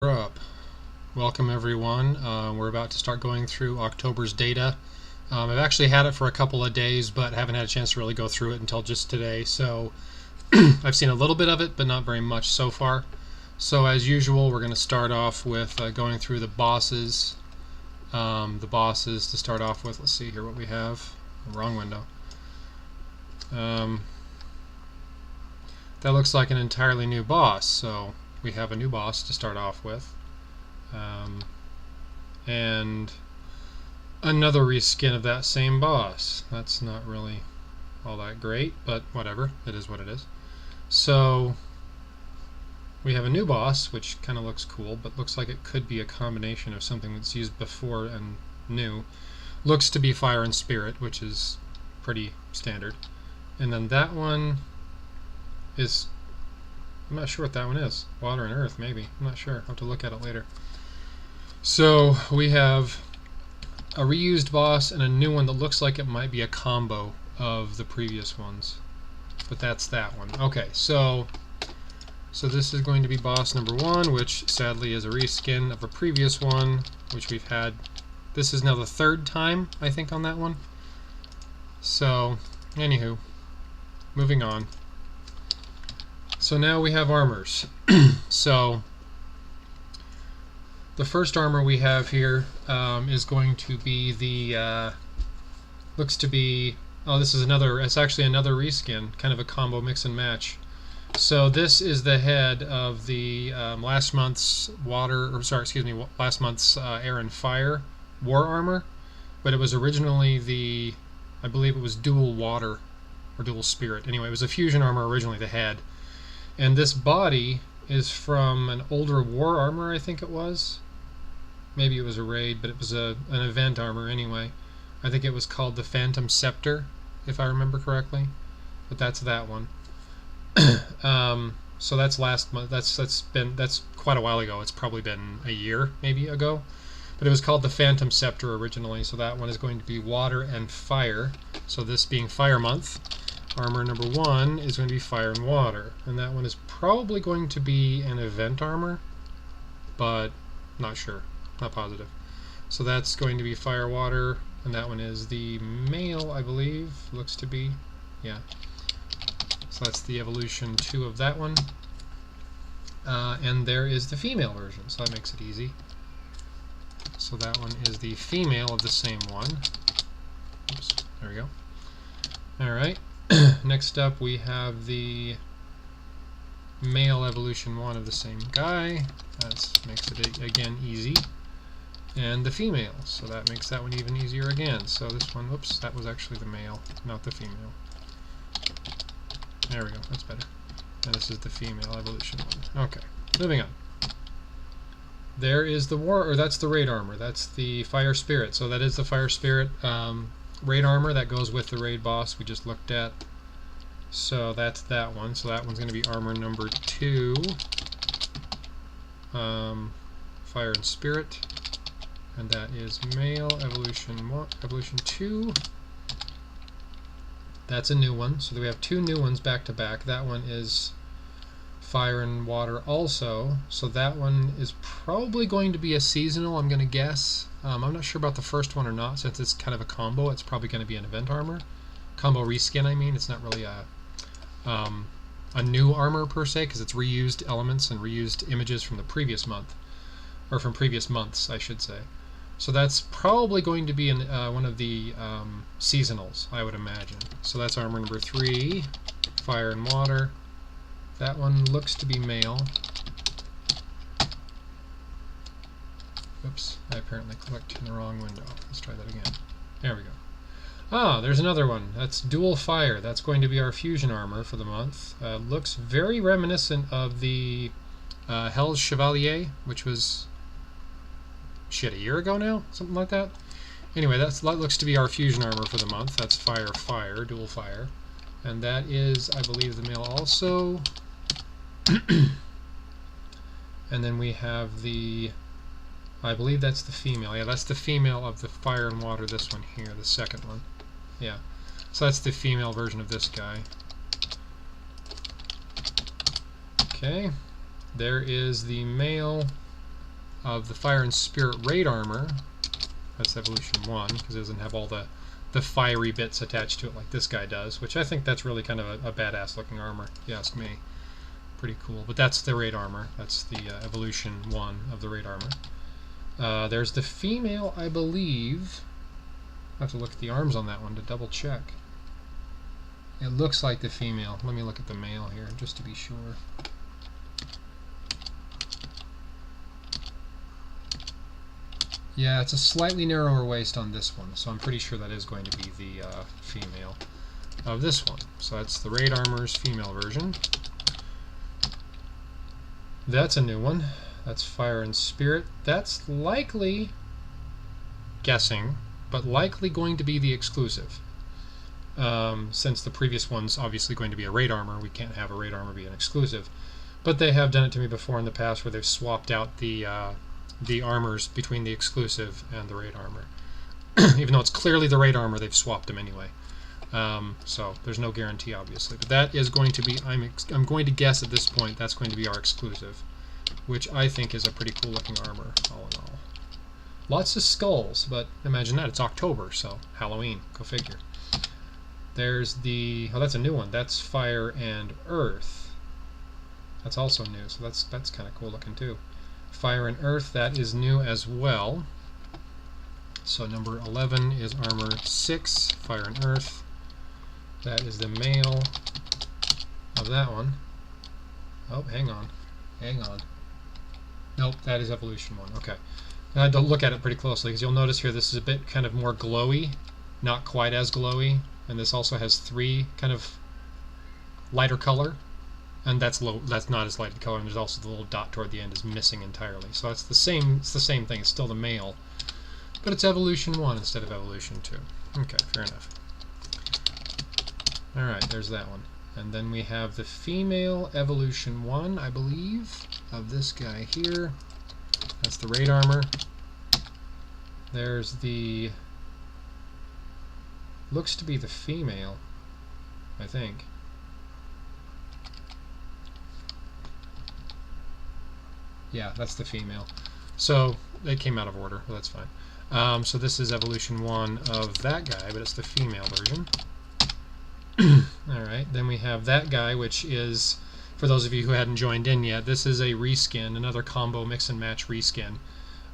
Up. Welcome everyone. We're about to start going through October's data. I've actually had it for a couple of days, but haven't had a chance to really go through it until just today. So I've seen a little bit of it, but not very much so far. So as usual, we're going to start off with going through the bosses. To start off with. Let's see here what we have. Wrong window. That looks like an entirely new boss. So we have a new boss to start off with. And another reskin of that same boss. That's not really all that great, but whatever. It is what it is. So we have a new boss, which kind of looks cool, but looks like it could be a combination of something that's used before and new. Looks to be Fire and Spirit, which is pretty standard. And then that one is... I'm not sure what that one is. Water and Earth, maybe. I'm not sure. I'll have to look at it later. So we have a reused boss and a new one that looks like it might be a combo of the previous ones. But that's that one. Okay, so this is going to be boss number 1, which sadly is a reskin of a previous one, which we've had. This is now the 3rd time, I think, on that one. So, anywho, moving on. So now we have armors. So the first armor we have here is going to be the looks to be, oh, this is another, it's actually another reskin, kind of a combo mix and match. So this is the head of the last month's last month's Air and Fire war armor, but it was originally the, I believe it was dual water or dual spirit. Anyway, it was a fusion armor originally, the head. And this body is from an older war armor, I think it was. Maybe it was a raid, but it was an event armor anyway. I think it was called the Phantom Scepter, if I remember correctly. But that's that one. So that's last month. That's quite a while ago. It's probably been a year, maybe, ago. But it was called the Phantom Scepter originally. So that one is going to be water and fire. So this being Fire Month, armor number 1 is going to be fire and water, and that one is probably going to be an event armor, but not sure, not positive. So that's going to be fire, water, and that one is the male, I believe, looks to be, yeah. So that's the evolution 2 of that one, and there is the female version, so that makes it easy. So that one is the female of the same one. Oops, there we go. Alright. Next up we have the male evolution 1 of the same guy. That makes it again easy. And the female, so that makes that one even easier again. So this one, whoops, that was actually the male, not the female. There we go, that's better. And this is the female evolution 1. Okay, moving on. There is the that's the raid armor. That's the Fire Spirit. So that is the Fire Spirit raid armor that goes with the raid boss we just looked at. So that's that one. So that one's going to be armor number 2, Fire and Spirit, and that is male evolution 2. That's a new one. So we have 2 new ones back to back. That one is fire and water also. So that one is probably going to be a seasonal, I'm going to guess. I'm not sure about the first one or not, since it's kind of a combo. It's probably going to be an event armor. Combo reskin, I mean. It's not really a new armor per se, because it's reused elements and reused images from the previous month. Or from previous months, I should say. So that's probably going to be one of the seasonals, I would imagine. So that's armor number 3, fire and water. That one looks to be male. Oops, I apparently clicked in the wrong window. Let's try that again. There we go. Ah, there's another one. That's dual fire. That's going to be our fusion armor for the month. Looks very reminiscent of the Hell's Chevalier, which was, shit, a year ago now? Something like that? Anyway, that looks to be our fusion armor for the month. That's fire, fire, dual fire. And that is, I believe, the male also. And then we have the, I believe that's the female. Yeah, that's the female of the fire and water, this one here, the second one. Yeah. So that's the female version of this guy. Okay. There is the male of the Fire and Spirit Raid Armor. That's Evolution 1, because it doesn't have all the fiery bits attached to it like this guy does, which I think that's really kind of a badass looking armor, if you ask me. Pretty cool. But that's the Raid Armor. That's the Evolution 1 of the Raid Armor. There's the female, I believe. I have to look at the arms on that one to double check. It looks like the female. Let me look at the male here, just to be sure. Yeah, it's a slightly narrower waist on this one, so I'm pretty sure that is going to be the female of this one. So that's the Raid Armor's female version. That's a new one. That's Fire and Spirit. That's likely, guessing, but likely going to be the exclusive. Since the previous one's obviously going to be a Raid Armor, we can't have a Raid Armor be an exclusive. But they have done it to me before in the past where they've swapped out the armors between the exclusive and the Raid Armor. Even though it's clearly the Raid Armor, they've swapped them anyway. So there's no guarantee, obviously. But that is going to be, I'm going to guess at this point, that's going to be our exclusive, which I think is a pretty cool looking armor, all in all. Lots of skulls, but imagine that, it's October, so Halloween, go figure. There's the, oh, that's a new one. That's Fire and Earth. That's also new, so that's kind of cool looking too. Fire and Earth, that is new as well. So number 11 is Armor 6, Fire and Earth. That is the male of that one. Oh, hang on. Nope, that is Evolution 1. Okay. I had to look at it pretty closely because you'll notice here this is a bit kind of more glowy, not quite as glowy, and this also has 3 kind of lighter color, and that's not as light a color, and there's also the little dot toward the end is missing entirely. So it's the same thing, it's still the male, but it's Evolution 1 instead of Evolution 2. Okay, fair enough. Alright, there's that one. And then we have the female Evolution 1, I believe, of this guy here. That's the Raid Armor. There's the, looks to be the female, I think. Yeah, that's the female. So they came out of order, but that's fine. So this is Evolution 1 of that guy, but it's the female version. Alright, then we have that guy, which is, for those of you who hadn't joined in yet, this is a reskin, another combo mix and match reskin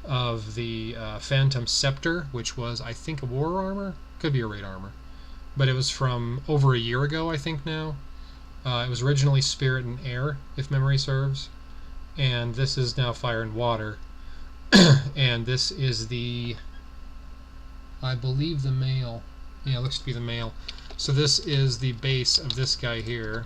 of the Phantom Scepter, which was, I think, a War Armor? Could be a Raid Armor. But it was from over a year ago, I think now. It was originally Spirit and Air, if memory serves. And this is now Fire and Water. And this is the, I believe, the male. Yeah, it looks to be the male. So this is the base of this guy here.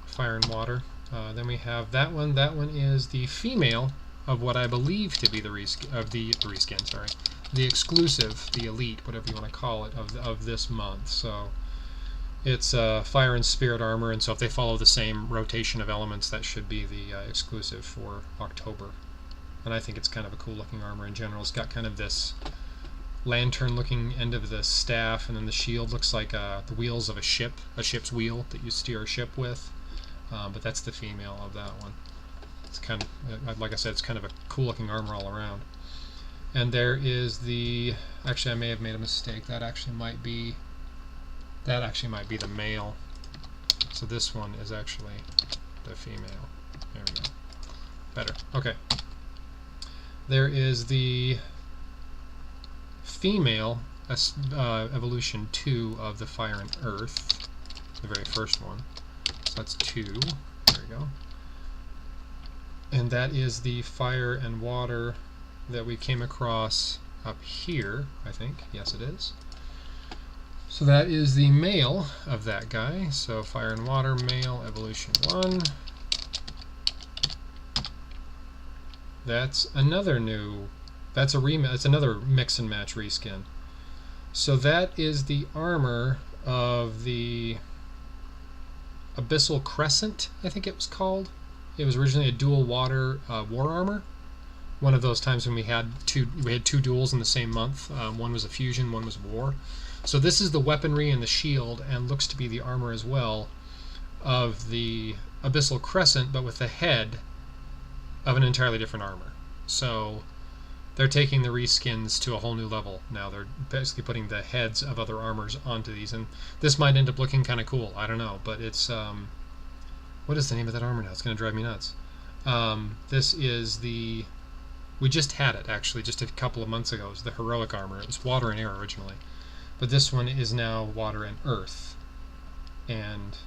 Fire and Water. Then we have that one. That one is the female of what I believe to be the reskin, sorry, the exclusive, the elite, whatever you want to call it, of this month. So it's Fire and Spirit Armor, and so if they follow the same rotation of elements, that should be the exclusive for October. And I think it's kind of a cool looking armor in general. It's got kind of this lantern looking end of the staff, and then the shield looks like the wheels of a ship's wheel that you steer a ship with. But that's the female of that one. It's kind of, like I said, it's kind of a cool looking armor all around. And there is the, actually I may have made a mistake, that actually might be the male. So this one is actually the female. There we go. Better. Okay. There is the female Evolution 2 of the Fire and Earth, the very first one. So that's 2. There we go. And that is the Fire and Water that we came across up here, I think. Yes, it is. So that is the male of that guy. So Fire and Water, male, Evolution 1. That's another new, that's another mix and match reskin. So that is the armor of the Abyssal Crescent, I think it was called. It was originally a dual water war armor. One of those times when we had two duels in the same month. One was a fusion, one was a war. So this is the weaponry and the shield, and looks to be the armor as well, of the Abyssal Crescent, but with the head of an entirely different armor. So they're taking the reskins to a whole new level now. They're basically putting the heads of other armors onto these, and this might end up looking kind of cool. I don't know, but it's what is the name of that armor now? It's going to drive me nuts. This is the, we just had it actually just a couple of months ago. It was the heroic armor. It was water and air originally, but this one is now water and earth, and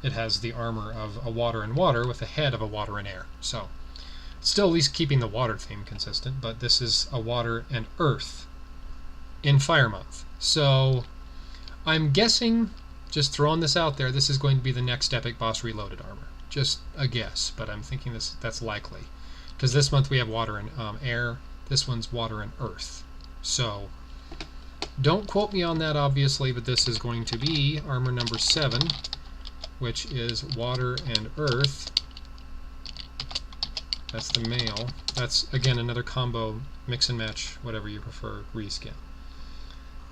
it has the armor of a water and water with the head of a water and air. So still at least keeping the water theme consistent, but this is a water and earth in Fire Month. So I'm guessing, just throwing this out there, this is going to be the next Epic Boss Reloaded armor. Just a guess, but I'm thinking that's likely. Because this month we have water and air, this one's water and earth. So don't quote me on that obviously, but this is going to be armor number 7, which is water and earth. That's the male. That's, again, another combo, mix and match, whatever you prefer, reskin.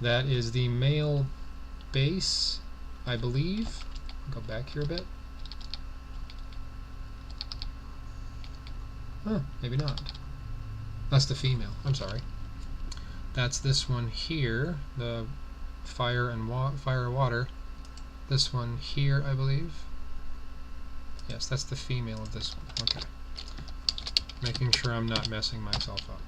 That is the male base, I believe. Go back here a bit. Huh, maybe not. That's the female. I'm sorry. That's this one here, the fire and water. This one here, I believe. Yes, that's the female of this one. Okay. Making sure I'm not messing myself up.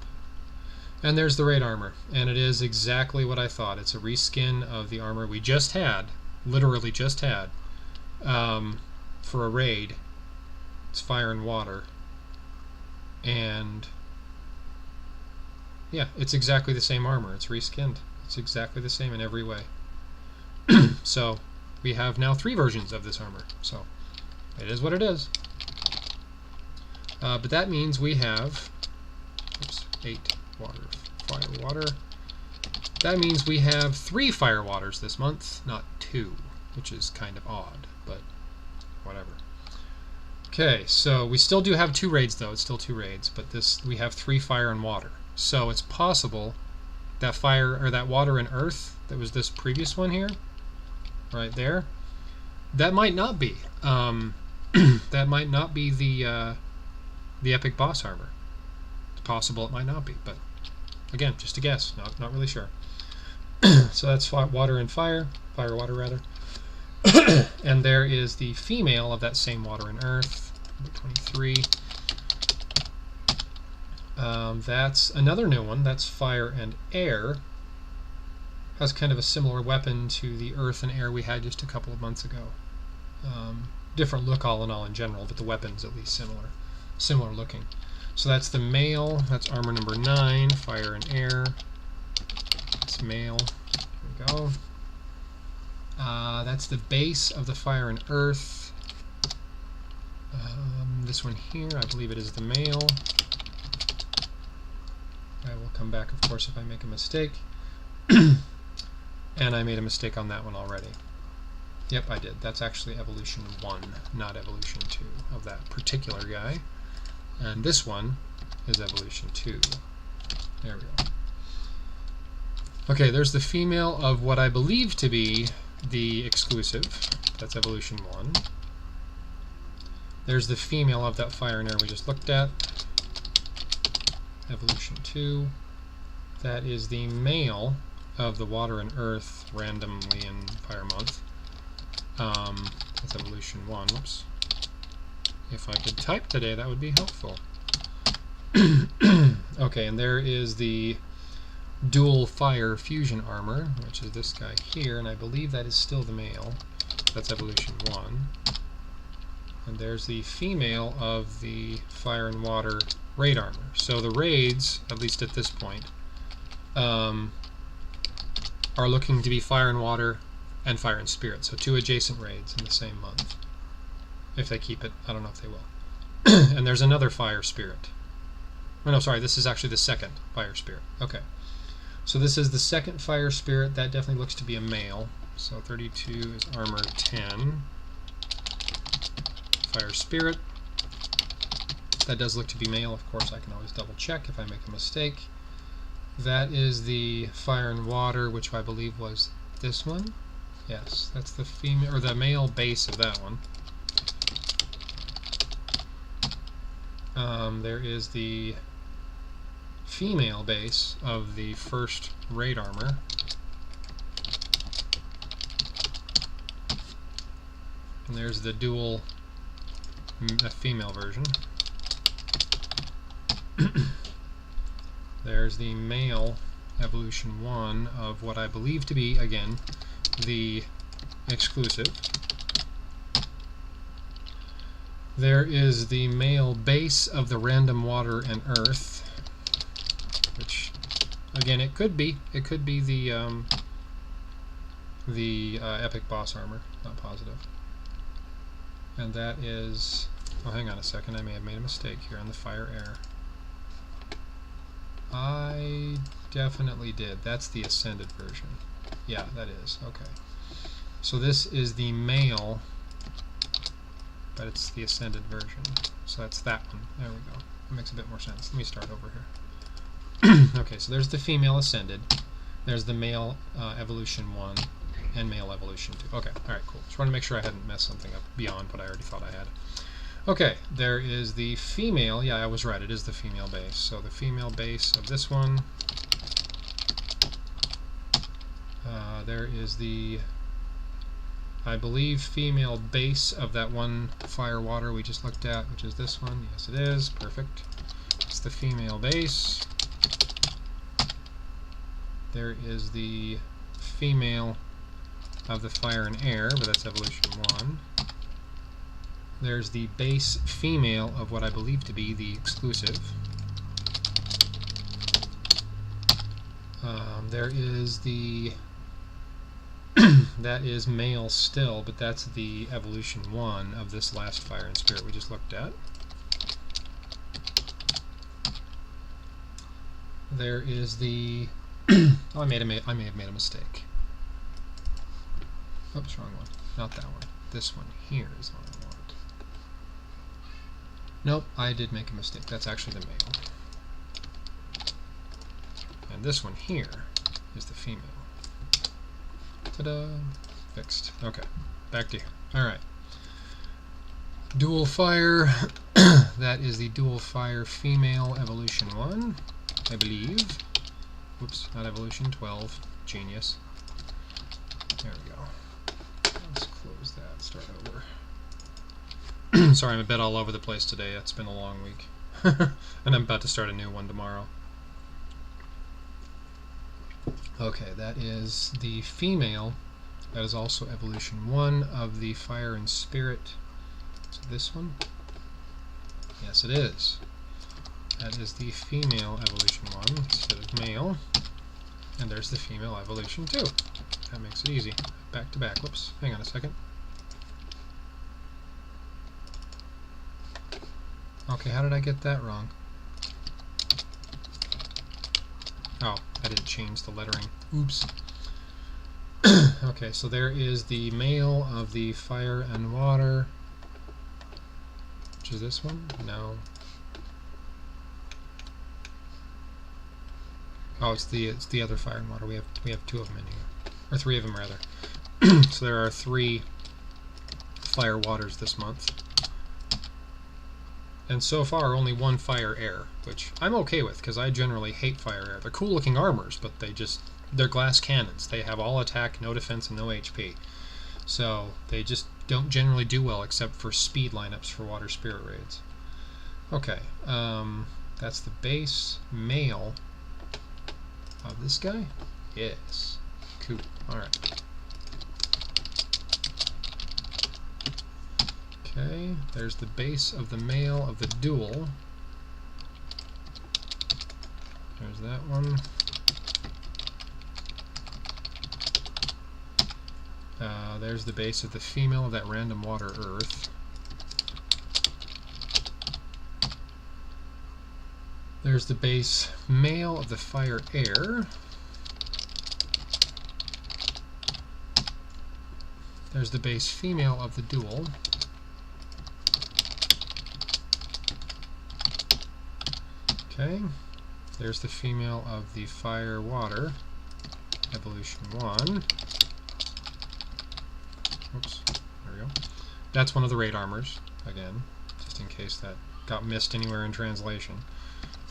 And there's the raid armor, and it is exactly what I thought. It's a reskin of the armor we just had, literally just had, for a raid. It's fire and water, and yeah, it's exactly the same armor. It's reskinned. It's exactly the same in every way. So we have now 3 versions of this armor. So it is what it is. But that means we have 8 water, fire, water. That means we have 3 fire waters this month, not 2, which is kind of odd, but whatever. Okay, so we still do have 2 raids though. It's still 2 raids, but this we have 3 fire and water. So it's possible that fire or that water and earth that was this previous one here, right there, that might not be. That might not be the epic boss armor. It's possible it might not be, but again, just a guess. Not really sure. So that's water and fire, water rather. And there is the female of that same water and earth, number 23. That's another new one. That's fire and air. Has kind of a similar weapon to the earth and air we had just a couple of months ago. Different look all in all in general, but the weapon's at least similar looking. So that's the male. That's armor number 9, fire and air. It's male. Here we go. That's the base of the fire and earth. This one here, I believe it is the male. I will come back, of course, if I make a mistake. And I made a mistake on that one already. Yep, I did. That's actually Evolution 1, not Evolution 2 of that particular guy. And this one is Evolution 2. There we go. Okay, there's the female of what I believe to be the exclusive. That's Evolution 1. There's the female of that fire and air we just looked at. Evolution 2. That is the male of the water and earth randomly in Fire Month. That's Evolution 1. Whoops. If I could type today, that would be helpful. Okay, and there is the dual fire fusion armor, which is this guy here, and I believe that is still the male. That's Evolution 1. And there's the female of the fire and water raid armor. So the raids, at least at this point, are looking to be fire and water and fire and spirit. So 2 adjacent raids in the same month. If they keep it, I don't know if they will. And there's another fire spirit. Oh no, sorry, this is actually the second fire spirit. Okay. So this is the second fire spirit. That definitely looks to be a male. So 32 is armor 10. Fire spirit. That does look to be male. Of course, I can always double check if I make a mistake. That is the fire and water, which I believe was this one. Yes, that's the female or the male base of that one. There is the female base of the first raid armor. And there's the dual female version. There's the male evolution 1 of what I believe to be, again, the exclusive. There is the male base of the random water and earth, which, again, it could be the epic boss armor, not positive. And that is, oh, hang on a second, I may have made a mistake here on the fire air. I definitely did. That's the ascended version. Yeah, that is. Okay. So this is the male, but it's the ascended version. So that's that one. There we go. That makes a bit more sense. Let me start over here. Okay, so there's the female ascended. There's the male evolution 1 and male evolution 2. Okay, alright, cool. Just wanted to make sure I hadn't messed something up beyond what I already thought I had. Okay, there is the female. Yeah, I was right. It is the female base. So the female base of this one. There is the, I believe, female base of that one fire water we just looked at, which is this one. Yes, it is. Perfect. It's the female base. There is the female of the fire and air, but that's evolution 1. There's the base female of what I believe to be the exclusive. There is the that is male still, but that's the evolution 1 of this last fire and spirit we just looked at. There is the oh, I may have made a mistake. Oops, wrong one. Not that one. This one here is what I want. Nope, I did make a mistake. That's actually the male. And this one here is the female. Ta-da! Fixed. Okay, back to here. Alright. Dual fire. That is the dual fire female evolution 1, I believe. Whoops, not evolution 12. Genius. There we go. Let's close that. Start over. Sorry, I'm a bit all over the place today. It's been a long week. And I'm about to start a new one tomorrow. Okay, that is the female. That is also evolution 1 of the fire and spirit. So this one? Yes, it is. That is the female evolution 1 instead of male. And there's the female evolution 2. That makes it easy. Back to back. Whoops. Hang on a second. Okay, how did I get that wrong? Oh, I didn't change the lettering. Oops. Okay, so there is the male of the fire and water. Which is this one? No. Oh, it's the other fire and water. We have 2 of them in here, or 3 of them rather. So there are 3 fire waters this month, and so far only 1 fire air, which I'm okay with because I generally hate fire air. They're cool looking armors, but they're glass cannons. They have all attack, no defense, and no HP. So they just don't generally do well except for speed lineups for water spirit raids. Okay, that's the base male of this guy? Yes. Cool. Alright. Okay, there's the base of the male of the dual. There's that one. There's the base of the female of that random water earth. There's the base male of the fire air. There's the base female of the dual. Okay. There's the female of the fire water, evolution 1. Oops, there we go. That's one of the raid armors, again, just in case that got missed anywhere in translation.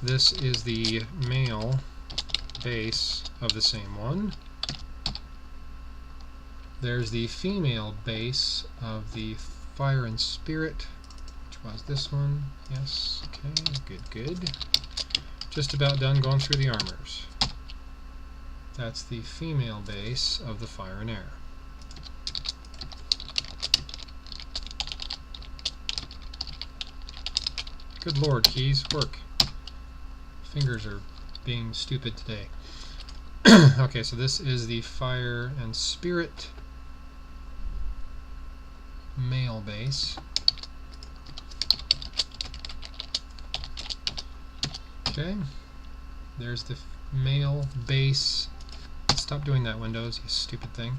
This is the male base of the same one. There's the female base of the Fire and Spirit, which was this one. Yes, okay, good, good. Just about done going through the armors. That's the female base of the Fire and Air. Good lord, keys, work. Fingers are being stupid today. Okay, so this is the Fire and Spirit male base. Okay, there's the male base. Stop doing that, Windows, you stupid thing.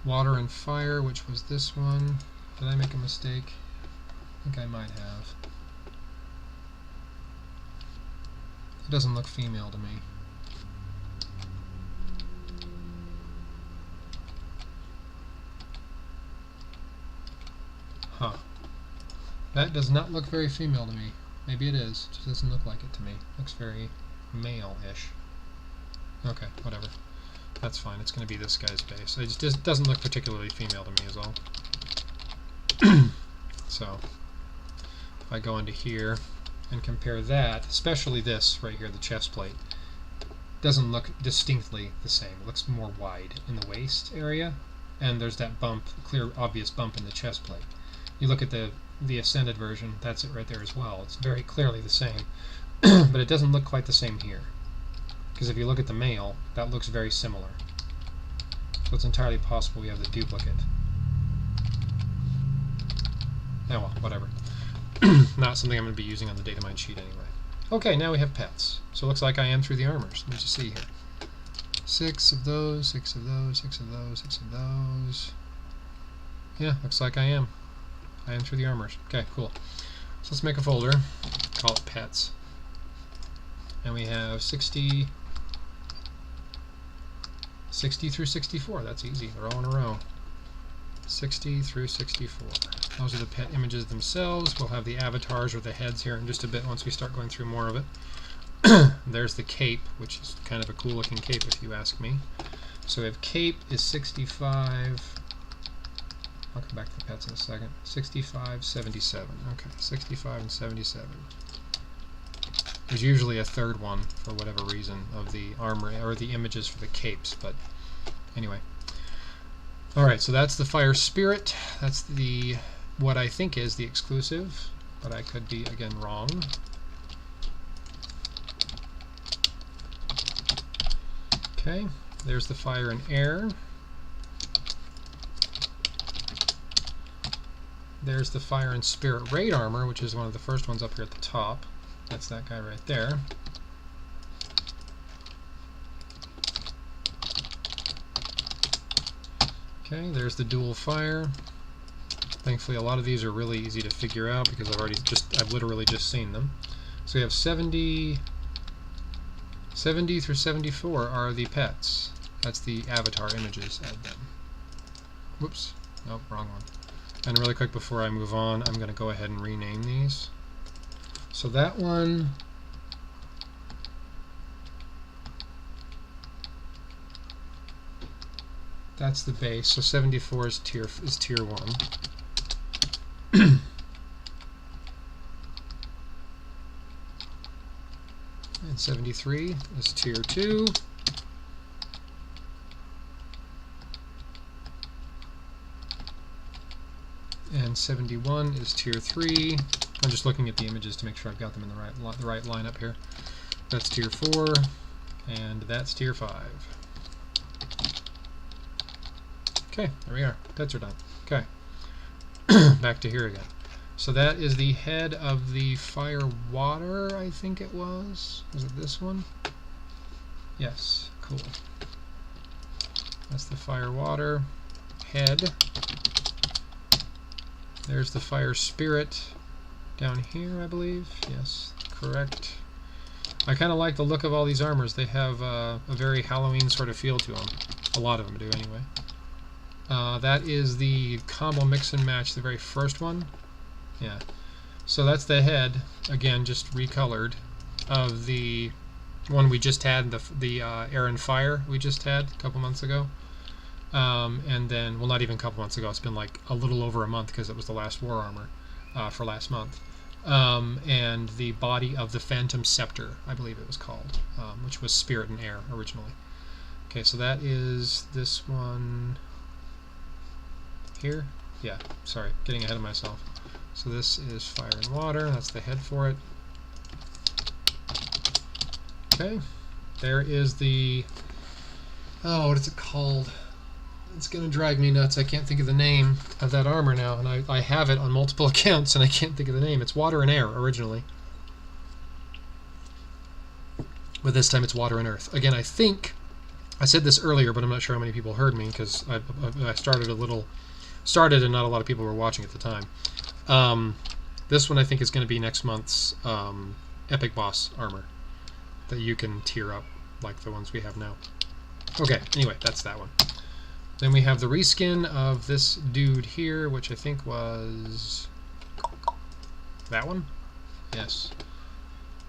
Water and Fire, which was this one. Did I make a mistake? I think I might have. It doesn't look female to me. Huh. That does not look very female to me. Maybe it is. It just doesn't look like it to me. Looks very male-ish. Okay, whatever. That's fine. It's going to be this guy's base. It just doesn't look particularly female to me is all. So, if I go into here and compare that, especially this right here, the chest plate, doesn't look distinctly the same. It looks more wide in the waist area, and there's that bump, clear, obvious bump in the chest plate. You look at the Ascended version, that's it right there as well. It's very clearly the same, but it doesn't look quite the same here. Because if you look at the male, that looks very similar. So it's entirely possible we have the duplicate. Oh well, whatever. Not something I'm going to be using on the Datamine sheet anyway. Okay, now we have pets. So it looks like I am through the armors. Let me just see here. 6 of those, 6 of those, 6 of those, 6 of those. Yeah, looks like I am. I am through the armors. Okay, cool. So let's make a folder. Call it pets. And we have 60 through 64. That's easy. They're all in a row. 60 through 64. Those are the pet images themselves. We'll have the avatars or the heads here in just a bit once we start going through more of it. There's the cape, which is kind of a cool looking cape if you ask me. So we have cape is 65. I'll come back to the pets in a second. 65, 77. Okay, 65 and 77. There's usually a third one for whatever reason of the armor or the images for the capes, but anyway. Alright, so that's the Fire Spirit. That's the what I think is the exclusive, but I could be again wrong. Okay, there's the Fire and Air. There's the Fire and Spirit Raid Armor, which is one of the first ones up here at the top. That's that guy right there. Okay, there's the Dual Fire. Thankfully, a lot of these are really easy to figure out because I've literally just seen them. So we have 70 through 74 are the pets. That's the avatar images. Add them. Whoops. Nope, wrong one. And really quick before I move on, I'm going to go ahead and rename these. So that one, that's the base. So 74 is tier 1. And 73 is tier 2. And 71 is tier 3. I'm just looking at the images to make sure I've got them in the right lineup here. That's tier 4, and that's tier 5. Okay, there we are. Pets are done. Okay, back to here again. So that is the head of the Fire Water, I think it was. Was it this one? Yes, cool. That's the Fire Water head. There's the Fire Spirit down here, I believe. Yes, correct. I kind of like the look of all these armors. They have a very Halloween sort of feel to them. A lot of them do, anyway. That is the combo mix and match, the very first one. Yeah. So that's the head, again, just recolored, of the one we just had, the Air and Fire we just had a couple months ago. And then, well, not even a couple months ago, it's been like a little over a month because it was the last War Armor for last month. And the body of the Phantom Scepter, I believe it was called, which was Spirit and Air originally. Okay, so that is this one here. Yeah, sorry, getting ahead of myself. So this is Fire and Water, that's the head for it. Okay, there is the, oh, what is it called? It's going to drive me nuts. I can't think of the name of that armor now, and I have it on multiple accounts, and I can't think of the name. It's Water and Air, originally. But this time it's Water and Earth. Again, I think, I said this earlier, but I'm not sure how many people heard me, because I started and not a lot of people were watching at the time. This one I think is going to be next month's Epic Boss armor that you can tier up, like the ones we have now. Okay, anyway, that's that one. Then we have the reskin of this dude here, which I think was that one? Yes.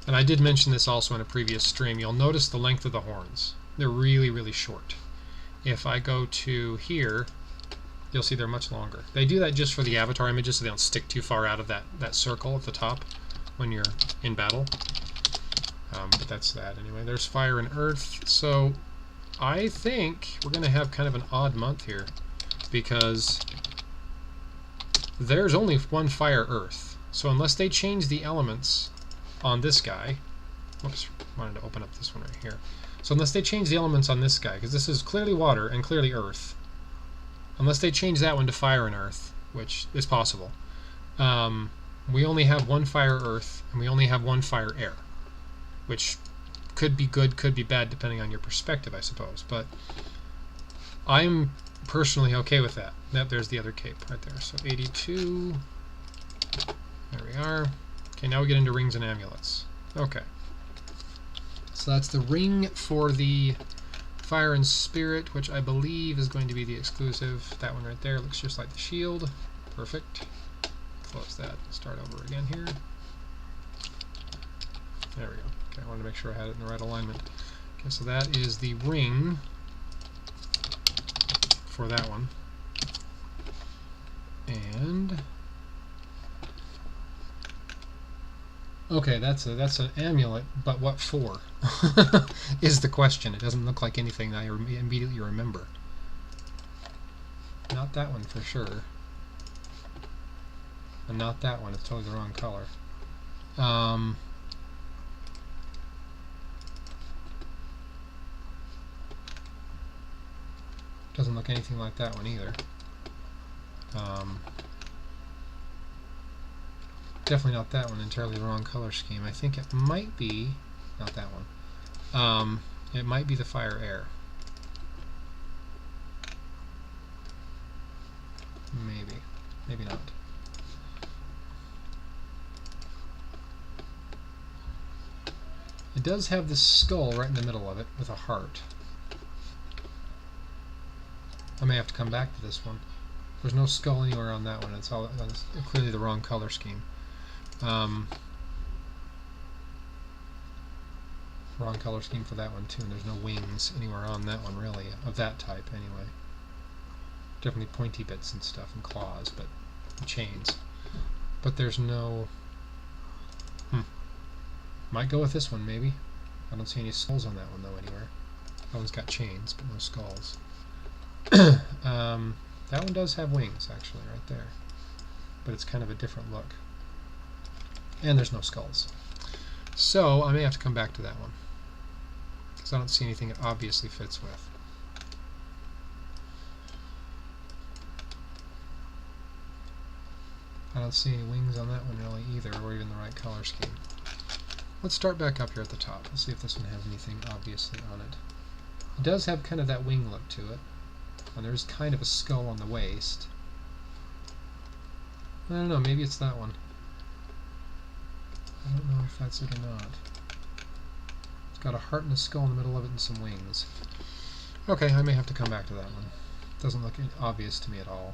And I did mention this also in a previous stream. You'll notice the length of the horns. They're really, really short. If I go to here, you'll see they're much longer. They do that just for the avatar images so they don't stick too far out of that circle at the top when you're in battle. But that's that anyway. There's Fire and Earth. So I think we're going to have kind of an odd month here because there's only one Fire Earth. So unless they change the elements on this guy, whoops, wanted to open up this one right here. So unless they change the elements on this guy, because this is clearly water and clearly earth, unless they change that one to Fire and Earth, which is possible, we only have one Fire Earth and we only have one Fire Air, which could be good, could be bad, depending on your perspective, I suppose. But I'm personally okay with that. There's the other cape right there. So 82. There we are. Okay, now we get into rings and amulets. Okay. So that's the ring for the Fire and Spirit, which I believe is going to be the exclusive. That one right there looks just like the shield. Perfect. Close that. Start over again here. There we go. Okay, I wanted to make sure I had it in the right alignment. Okay, so that is the ring for that one. And okay, that's an amulet, but what for? Is the question. It doesn't look like anything that I immediately remember. Not that one for sure. And not that one. It's totally the wrong color. Doesn't look anything like that one either. Definitely not that one. Entirely the wrong color scheme. I think it might be not that one. It might be the Fire Air. Maybe. Maybe not. It does have this skull right in the middle of it with a heart. I may have to come back to this one. There's no skull anywhere on that one. It's all that's clearly the wrong color scheme. Wrong color scheme for that one too, and there's no wings anywhere on that one really, of that type anyway. Definitely pointy bits and stuff and claws, but and chains. But there's no... Might go with this one maybe. I don't see any skulls on that one though anywhere. That one's got chains, but no skulls. That one does have wings actually right there. But it's kind of a different look. And there's no skulls. So I may have to come back to that one, because I don't see anything it obviously fits with. I don't see any wings on that one really either, or even the right color scheme. Let's start back up here at the top. Let's see if this one has anything obviously on it. It does have kind of that wing look to it. And there's kind of a skull on the waist. I don't know, maybe it's that one. I don't know if that's it or not. It's got a heart and a skull in the middle of it and some wings. Okay, I may have to come back to that one. Doesn't look obvious to me at all.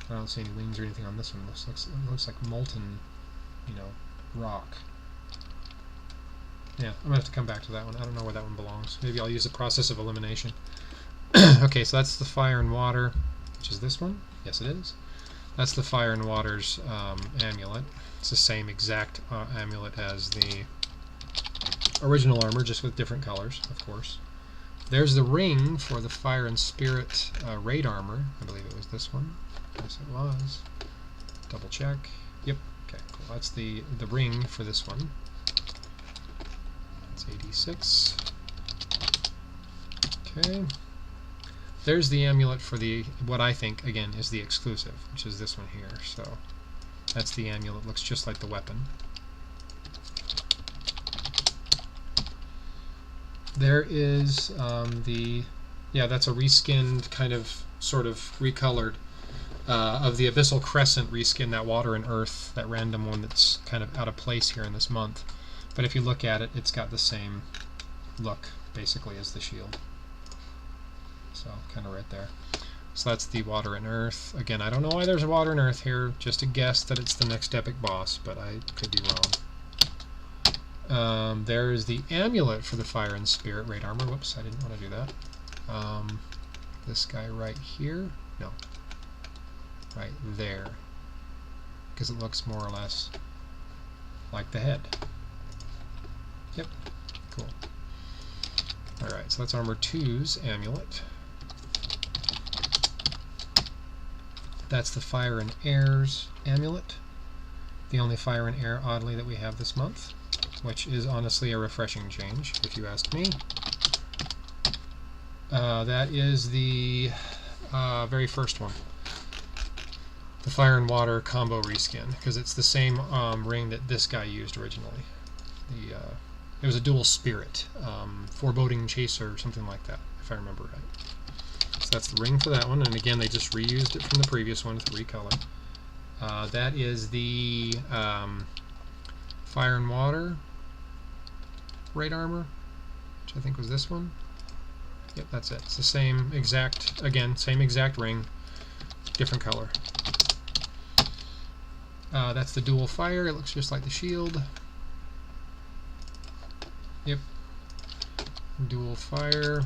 I don't see any wings or anything on this one. It looks like molten you know, rock. Yeah, I'm going to have to come back to that one. I don't know where that one belongs. Maybe I'll use the process of elimination. Okay, so that's the fire and water, which is this one. Yes, it is. That's the fire and water's amulet. It's the same exact amulet as the original armor, just with different colors, of course. There's the ring for the fire and spirit raid armor. I believe it was this one. Yes, it was. Double check. Yep. Okay, cool. That's the ring for this one. 86. Okay. There's the amulet for the, what I think, again, is the exclusive, which is this one here. So that's the amulet. Looks just like the weapon. There is that's a reskinned, kind of, sort of recolored of the Abyssal Crescent reskin, that water and earth, that random one that's kind of out of place here in this month. But if you look at it, it's got the same look, basically, as the shield. So, kind of right there. So that's the water and earth. Again, I don't know why there's a water and earth here. Just a guess that it's the next epic boss, but I could be wrong. There is the amulet for the fire and spirit raid armor. Whoops, I didn't want to do that. This guy right here. No. Right there. Because it looks more or less like the head. Yep, cool. Alright, so that's Armor 2's amulet. That's the Fire and Air's amulet. The only Fire and Air, oddly, that we have this month, which is honestly a refreshing change, if you ask me. That is the very first one. The Fire and Water combo reskin, because it's the same ring that this guy used originally. It was a dual spirit, foreboding chaser, or something like that, if I remember right. So that's the ring for that one, and again, they just reused it from the previous one with recolor. That is the fire and water raid armor, which I think was this one. Yep, that's it. It's the same exact, again, same exact ring, different color. That's the dual fire. It looks just like the shield. Yep. Dual fire.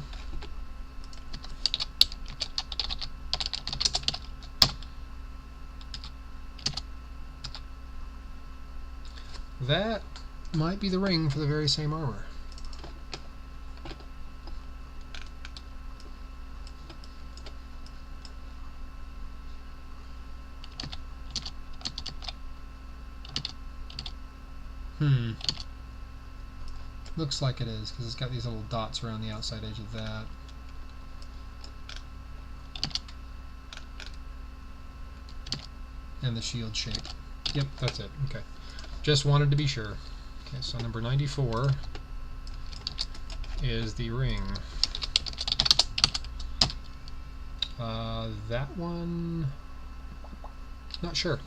That might be the ring for the very same armor. Looks like it is, because it's got these little dots around the outside edge of that. And the shield shape. Yep, that's it. Okay. Just wanted to be sure. Okay, so number 94 is the ring. That one, not sure.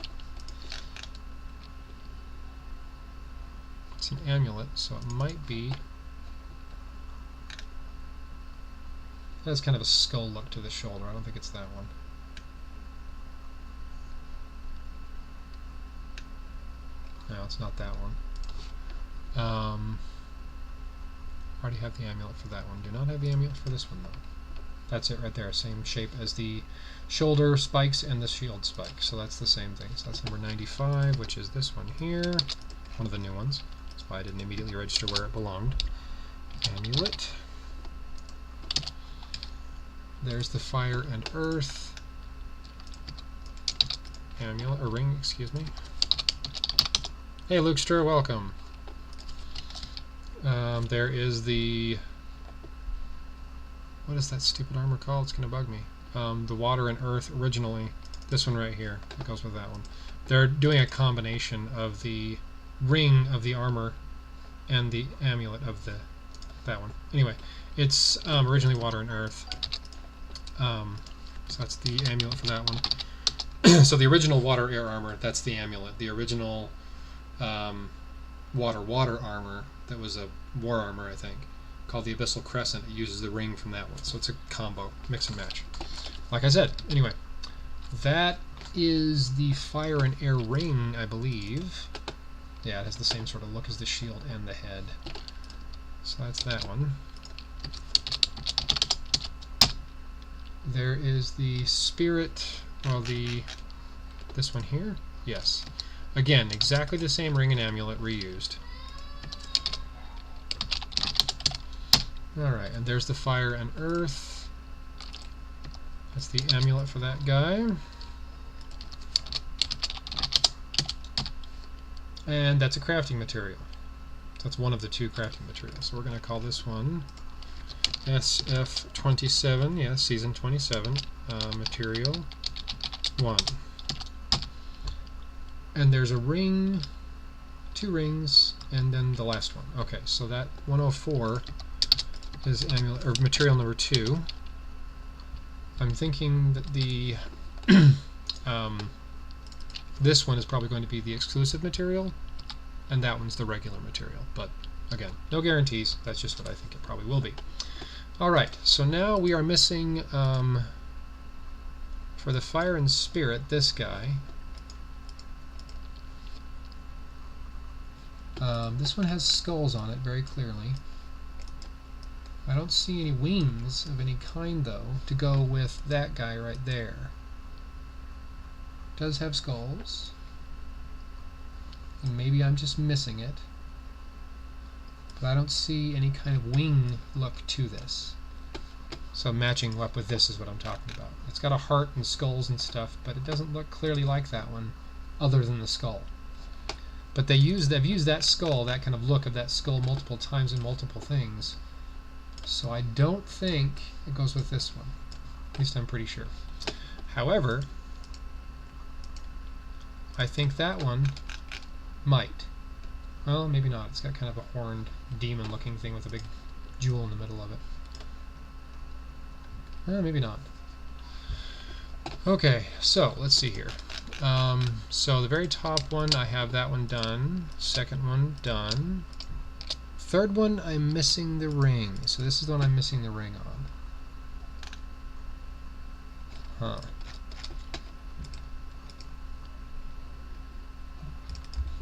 It's an amulet, so it might be. It has kind of a skull look to the shoulder. I don't think it's that one. No, it's not that one. Already have the amulet for that one. Do not have the amulet for this one, though. That's it right there. Same shape as the shoulder spikes and the shield spike. So that's the same thing. So that's number 95, which is this one here. One of the new ones. That's why I didn't immediately register where it belonged. Amulet. There's the fire and earth amulet, or ring, excuse me. Hey, Lukester, welcome. There is the, what is that stupid armor called? It's gonna bug me. The water and earth originally. This one right here. It goes with that one. They're doing a combination of the ring of the armor and the amulet of that one. Anyway, it's originally water and earth. So that's the amulet for that one. So the original water air armor, that's the amulet. The original water armor, that was a war armor, I think, called the Abyssal Crescent. It uses the ring from that one. So it's a combo, mix and match. Like I said, anyway, that is the fire and air ring, I believe. Yeah, it has the same sort of look as the shield and the head. So that's that one. There is the spirit, well, this one here? Yes. Again, exactly the same ring and amulet reused. Alright, and there's the fire and earth. That's the amulet for that guy. And that's a crafting material. That's one of the two crafting materials. So we're going to call this one SF27, yeah, Season 27, Material 1. And there's a ring, 2 rings, and then the last one. Okay, so that 104 is amulet, or material number 2. I'm thinking that the this one is probably going to be the exclusive material, and that one's the regular material. But again, no guarantees. That's just what I think it probably will be. Alright, so now we are missing, for the fire and spirit, this guy. This one has skulls on it very clearly. I don't see any wings of any kind, though, to go with that guy right there. Does have skulls. And maybe I'm just missing it. But I don't see any kind of wing look to this. So matching up with this is what I'm talking about. It's got a heart and skulls and stuff, but it doesn't look clearly like that one, other than the skull. But they've used that skull, that kind of look of that skull multiple times in multiple things. So I don't think it goes with this one. At least I'm pretty sure. However, I think that one might. Well, maybe not. It's got kind of a horned demon-looking thing with a big jewel in the middle of it. Maybe not. Okay, so let's see here. So the very top one, I have that one done. Second one done. Third one, I'm missing the ring. So this is the one I'm missing the ring on. Huh.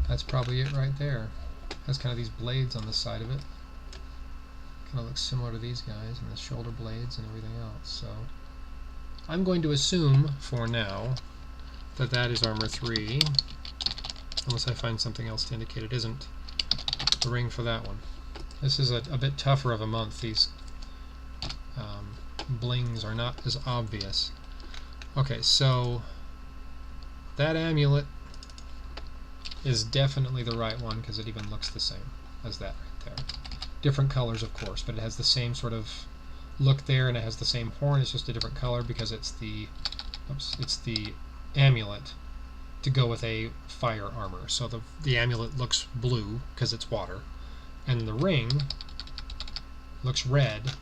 That's probably it right there. Has kind of these blades on the side of it. Kind of looks similar to these guys, and the shoulder blades and everything else. So I'm going to assume, for now, that that is armor 3, unless I find something else to indicate it isn't. The ring for that one. This is a bit tougher of a month. These blings are not as obvious. Okay, so that amulet is definitely the right one because it even looks the same as that right there. Different colors, of course, but it has the same sort of look there, and it has the same horn. It's just a different color because it's the amulet to go with a fire armor. So the amulet looks blue because it's water, and the ring looks red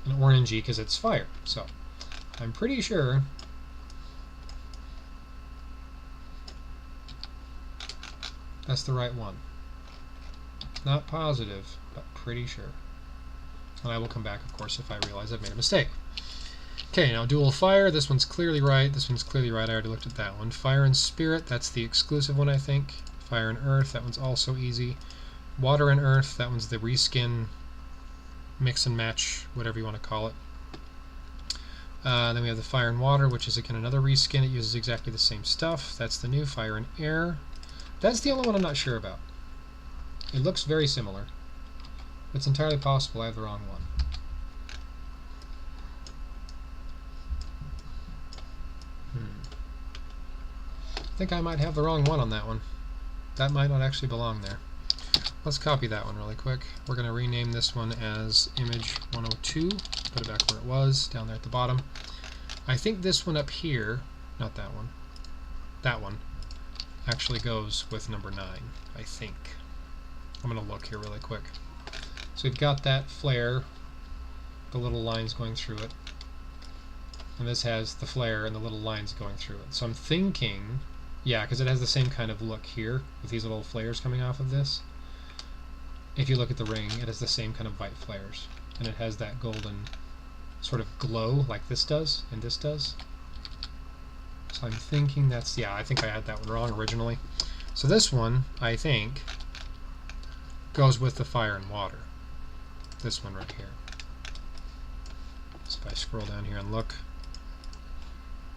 and orangey because it's fire. So I'm pretty sure that's the right one. Not positive, but pretty sure. And I will come back, of course, if I realize I've made a mistake. Okay, now dual fire. This one's clearly right. This one's clearly right. I already looked at that one. Fire and spirit. That's the exclusive one, I think. Fire and earth. That one's also easy. Water and earth. That one's the reskin, mix and match, whatever you want to call it. Then we have the fire and water, which is again another reskin. It uses exactly the same stuff. That's the new fire and air. That's the only one I'm not sure about. It looks very similar. It's entirely possible I have the wrong one. I think I might have the wrong one on that one. That might not actually belong there. Let's copy that one really quick. We're going to rename this one as image 102. Put it back where it was, down there at the bottom. I think this one up here, not that one actually goes with number 9, I think. I'm going to look here really quick. So we've got that flare, the little lines going through it. And this has the flare and the little lines going through it. So I'm thinking, yeah, because it has the same kind of look here, with these little flares coming off of this. If you look at the ring, it has the same kind of white flares. And it has that golden sort of glow like this does, and this does. So I'm thinking that's, yeah, I think I had that one wrong originally. So this one, I think, goes with the fire and water. This one right here. So if I scroll down here and look,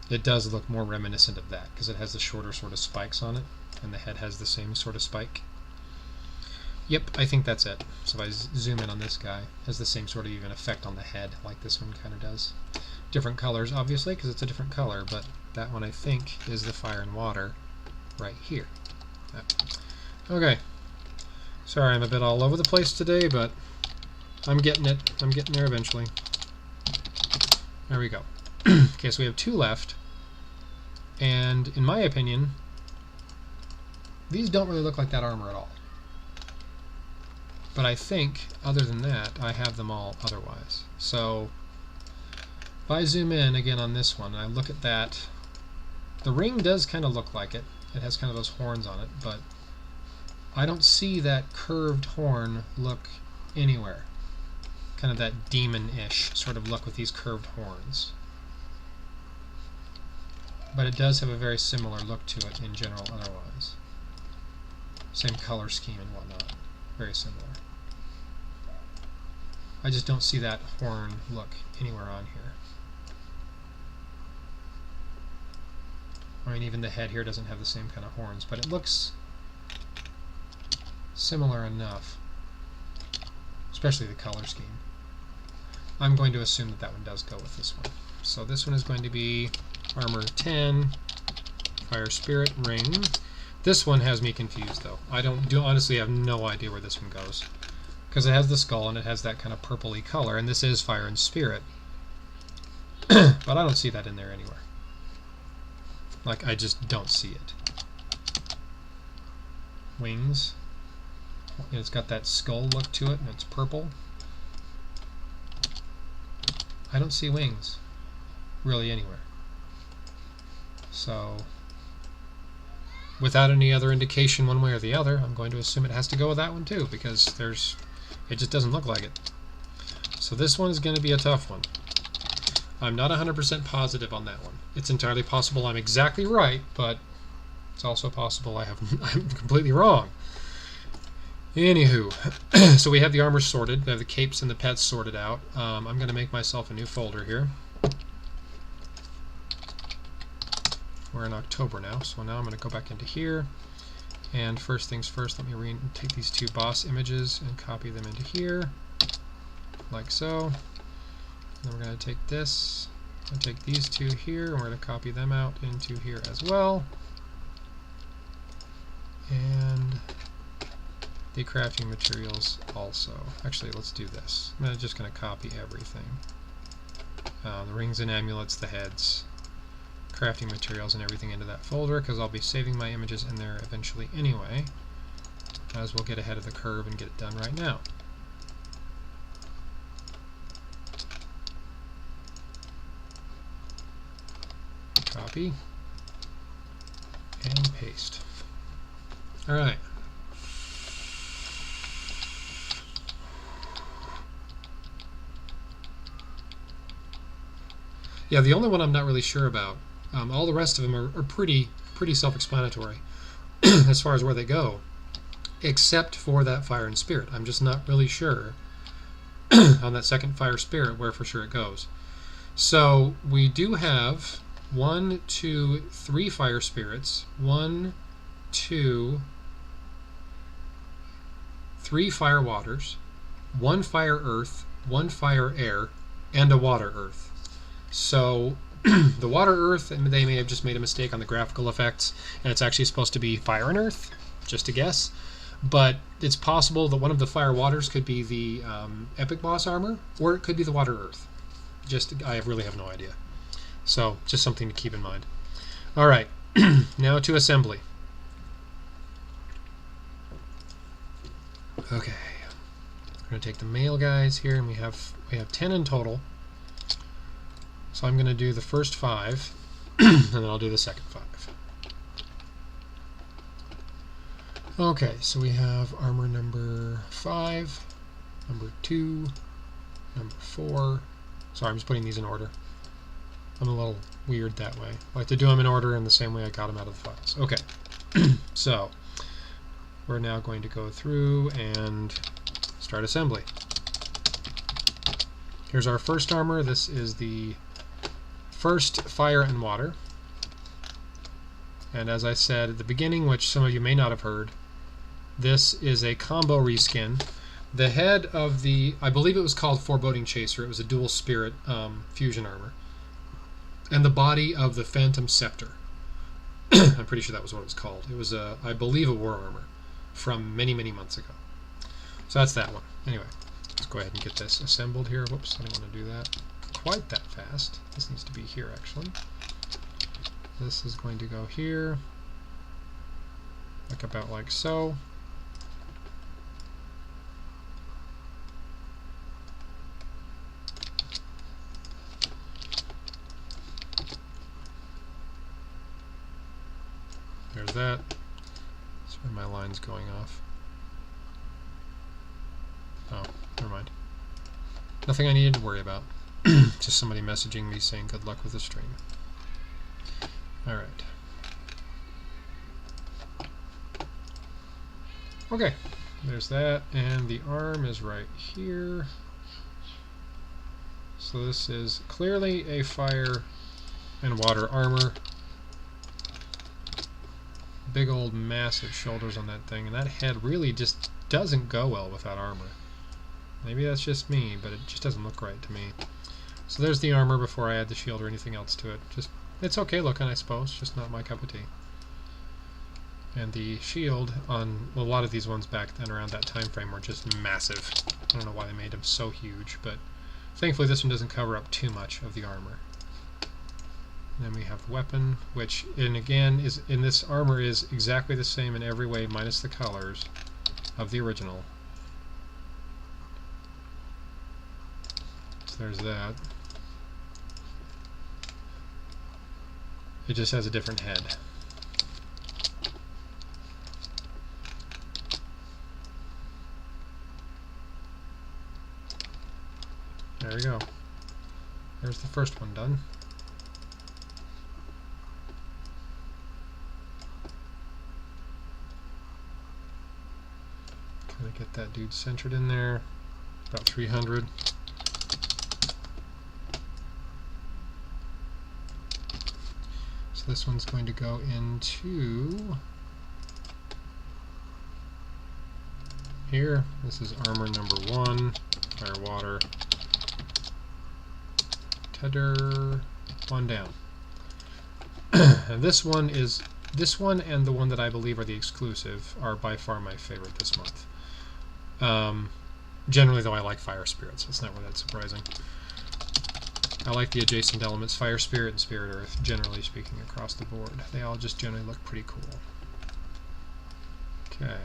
it does look more reminiscent of that because it has the shorter sort of spikes on it, and the head has the same sort of spike. Yep, I think that's it. So if I zoom in on this guy, it has the same sort of even effect on the head like this one kind of does. Different colors, obviously, because it's a different color, but that one I think is the fire and water right here. Yep. Okay. Sorry, I'm a bit all over the place today, but I'm getting it. I'm getting there eventually. There we go. Okay, so we have 2 left, and in my opinion, these don't really look like that armor at all. But I think, other than that, I have them all otherwise. So, if I zoom in again on this one, and I look at that, the ring does kind of look like it. It has kind of those horns on it, but I don't see that curved horn look anywhere. Kind of that demon-ish sort of look with these curved horns. But it does have a very similar look to it in general otherwise. Same color scheme and whatnot. Very similar. I just don't see that horn look anywhere on here. I mean, even the head here doesn't have the same kind of horns, but it looks similar enough. Especially the color scheme. I'm going to assume that that one does go with this one. So this one is going to be Armor 10, Fire Spirit Ring. This one has me confused, though. I honestly have no idea where this one goes. Because it has the skull and it has that kind of purpley color, and this is Fire and Spirit. But I don't see that in there anywhere. Like, I just don't see it. Wings. It's got that skull look to it, and it's purple. I don't see wings really anywhere. So, without any other indication one way or the other, I'm going to assume it has to go with that one too, because it just doesn't look like it. So this one is going to be a tough one. I'm not 100% positive on that one. It's entirely possible I'm exactly right, but it's also possible I'm completely wrong. Anywho, so we have the armor sorted, we have the capes and the pets sorted out. I'm going to make myself a new folder here. We're in October now, so now I'm going to go back into here. And first things first, let me take these 2 boss images and copy them into here, like so. Then we're going to take this, and take these 2 here, and we're going to copy them out into here as well. And the crafting materials also. Actually, let's do this. I'm just going to copy everything. The rings and amulets, the heads, crafting materials, and everything into that folder, because I'll be saving my images in there eventually anyway. Might as well get ahead of the curve and get it done right now. Copy and paste. Alright. Yeah, the only one I'm not really sure about. All the rest of them are pretty self-explanatory as far as where they go, except for that Fire and Spirit. I'm just not really sure on that second Fire Spirit where for sure it goes. So we do have 1, 2, 3 Fire Spirits, 1, 2, 3 Fire Waters, 1 Fire Earth, 1 Fire Air, and a Water Earth. So the Water Earth, and they may have just made a mistake on the graphical effects, and it's actually supposed to be Fire and Earth, just a guess. But it's possible that one of the Fire Waters could be the Epic Boss armor, or it could be the Water Earth. I really have no idea. So just something to keep in mind. Alright, now to assembly. Okay, we're going to take the male guys here, and we have 10 in total. So I'm going to do the first 5, and then I'll do the second 5. Okay, so we have armor number 5, number 2, number 4. Sorry, I'm just putting these in order. I'm a little weird that way. I like to do them in order in the same way I got them out of the files. Okay, so we're now going to go through and start assembly. Here's our first armor. This is the first fire and water. And as I said at the beginning, which some of you may not have heard, this is a combo reskin. The head of the, I believe it was called Foreboding Chaser. It was a dual spirit fusion armor. And the body of the Phantom Scepter. I'm pretty sure that was what it was called. It was, I believe, a war armor from many, many months ago. So that's that one. Anyway, let's go ahead and get this assembled here. Whoops, I didn't want to do that quite that fast. This needs to be here, actually. This is going to go here, like about like so. There's that. That's where my line's going off. Oh, never mind. Nothing I needed to worry about. Just somebody messaging me saying good luck with the stream. Alright. Okay, there's that, and the arm is right here. So this is clearly a fire and water armor. Big old massive shoulders on that thing, and that head really just doesn't go well without armor. Maybe that's just me, but it just doesn't look right to me. So there's the armor before I add the shield or anything else to it. Just, it's okay looking, I suppose, just not my cup of tea. And the shield on, well, a lot of these ones back then around that time frame were just massive. I don't know why they made them so huge, but thankfully this one doesn't cover up too much of the armor. And then we have the weapon, which, and again, is in this armor is exactly the same in every way, minus the colors of the original. So there's that. It just has a different head. There we go. There's the first one done. Kind of get that dude centered in there. About 300. So this one's going to go into here. This is armor number 1. Fire, water. Tether. One down. And this one is, this one and the one that I believe are the exclusive are by far my favorite this month. Generally, though, I like fire spirits. It's not really that surprising. I like the adjacent elements, fire spirit and spirit earth, generally speaking, across the board. They all just generally look pretty cool. Okay.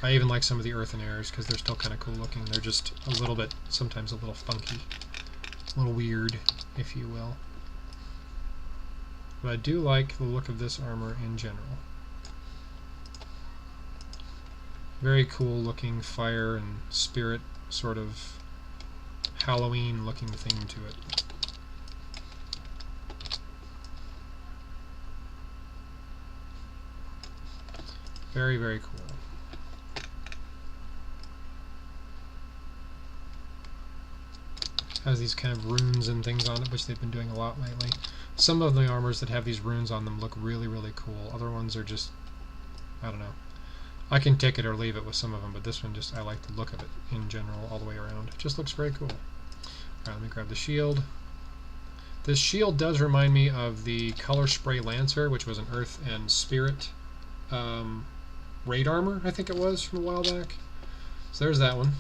I even like some of the earthen airs because they're still kind of cool looking. They're just a little bit, sometimes a little funky, a little weird, if you will. But I do like the look of this armor in general. Very cool looking fire and spirit sort of Halloween looking thing to it. Very, very cool. Has these kind of runes and things on it, which they've been doing a lot lately. Some of the armors that have these runes on them look really, really cool. Other ones are just, I don't know. I can take it or leave it with some of them, but this one just, I like the look of it in general all the way around. It just looks very cool. Alright, let me grab the shield. This shield does remind me of the Color Spray Lancer, which was an Earth and Spirit raid armor, I think it was, from a while back. So there's that one.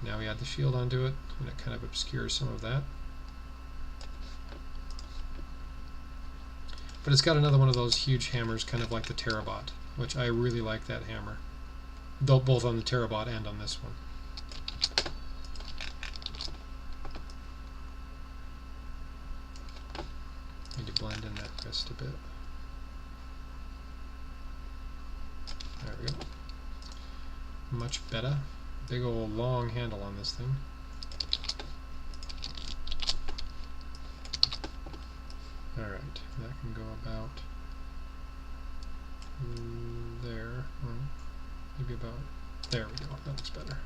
Now we add the shield onto it, and it kind of obscures some of that. But it's got another one of those huge hammers, kind of like the Terabot, which I really like that hammer, though both on the Terabot and on this one. Need to blend in that crest a bit. There we go. Much better. Big old long handle on this thing. Alright, that can go about there. Maybe about there we go. That looks better.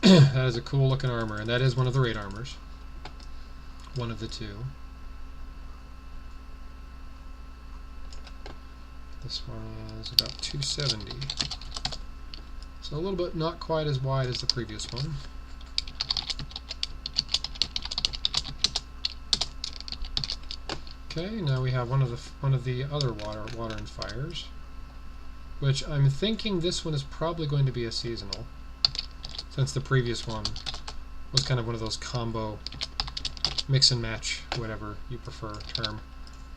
That is a cool looking armor, and that is one of the raid armors. One of the two. This one is about 270. So a little bit not quite as wide as the previous one. Okay, now we have one of the other water and fires, which I'm thinking this one is probably going to be a seasonal, since the previous one was kind of one of those combo mix and match, whatever you prefer term,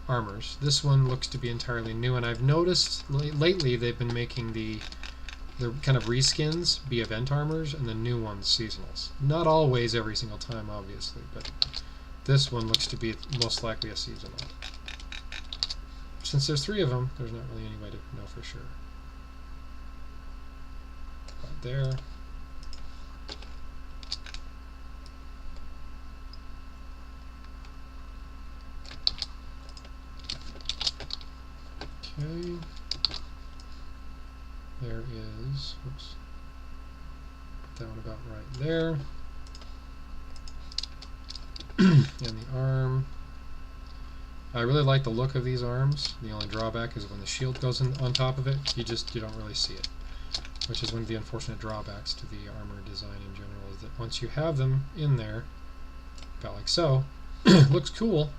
armors. This one looks to be entirely new, and I've noticed lately they've been making the kind of reskins be event armors and the new ones seasonals. Not always every single time, obviously, but this one looks to be most likely a seasonal. Since there's 3 of them, there's not really any way to know for sure. Right there. Okay. There is, oops, put that one about right there. And the arm. I really like the look of these arms. The only drawback is when the shield goes on top of it, you don't really see it. Which is one of the unfortunate drawbacks to the armor design in general, is that once you have them in there, about like so, looks cool,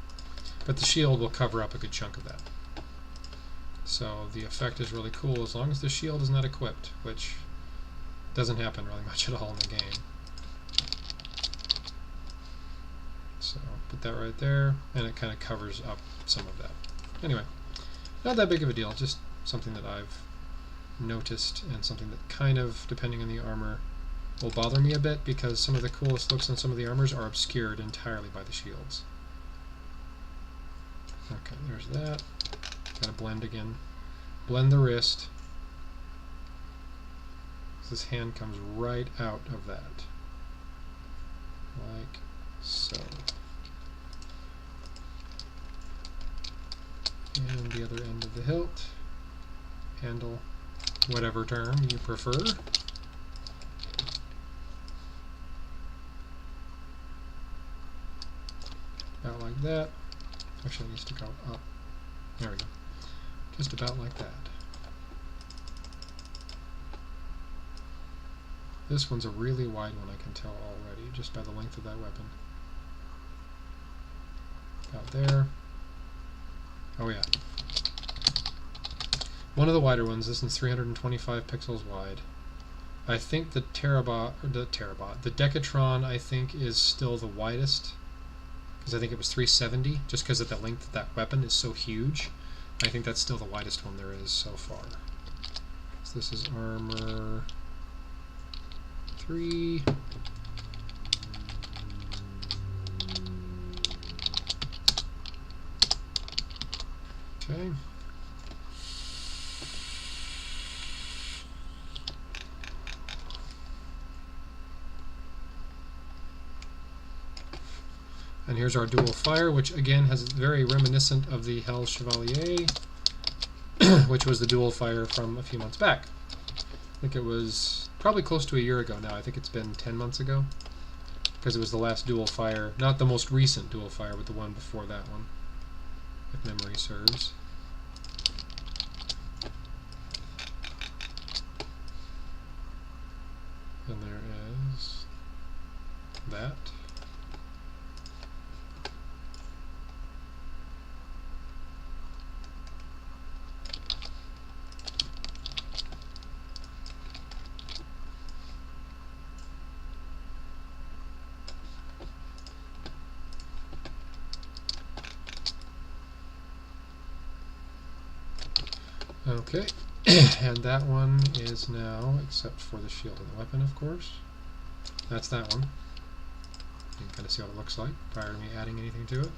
but the shield will cover up a good chunk of that. So the effect is really cool as long as the shield is not equipped, which doesn't happen really much at all in the game. So put that right there, and it kind of covers up some of that. Anyway, not that big of a deal, just something that I've noticed, and something that kind of, depending on the armor, will bother me a bit, because some of the coolest looks on some of the armors are obscured entirely by the shields. Okay, there's that. Gotta blend again. Blend the wrist. This hand comes right out of that. Like so. And the other end of the hilt. Handle, whatever term you prefer. About like that. Actually, it needs to go up. There we go. Just about like that. This one's a really wide one, I can tell already, just by the length of that weapon. About there. Oh yeah. One of the wider ones, this one's 325 pixels wide. I think the Decatron, I think, is still the widest, because I think it was 370, just because of the length of that weapon is so huge. I think that's still the widest one there is so far. So this is armor 3. Okay. And here's our dual fire, which again has very reminiscent of the Hell Chevalier, which was the dual fire from a few months back. I think it was probably close to a year ago now. I think it's been 10 months ago, because it was the last dual fire, not the most recent dual fire, but the one before that one, if memory serves. And there is that. Okay, and that one is now, except for the shield and the weapon, of course. That's that one. You can kind of see what it looks like prior to me adding anything to it.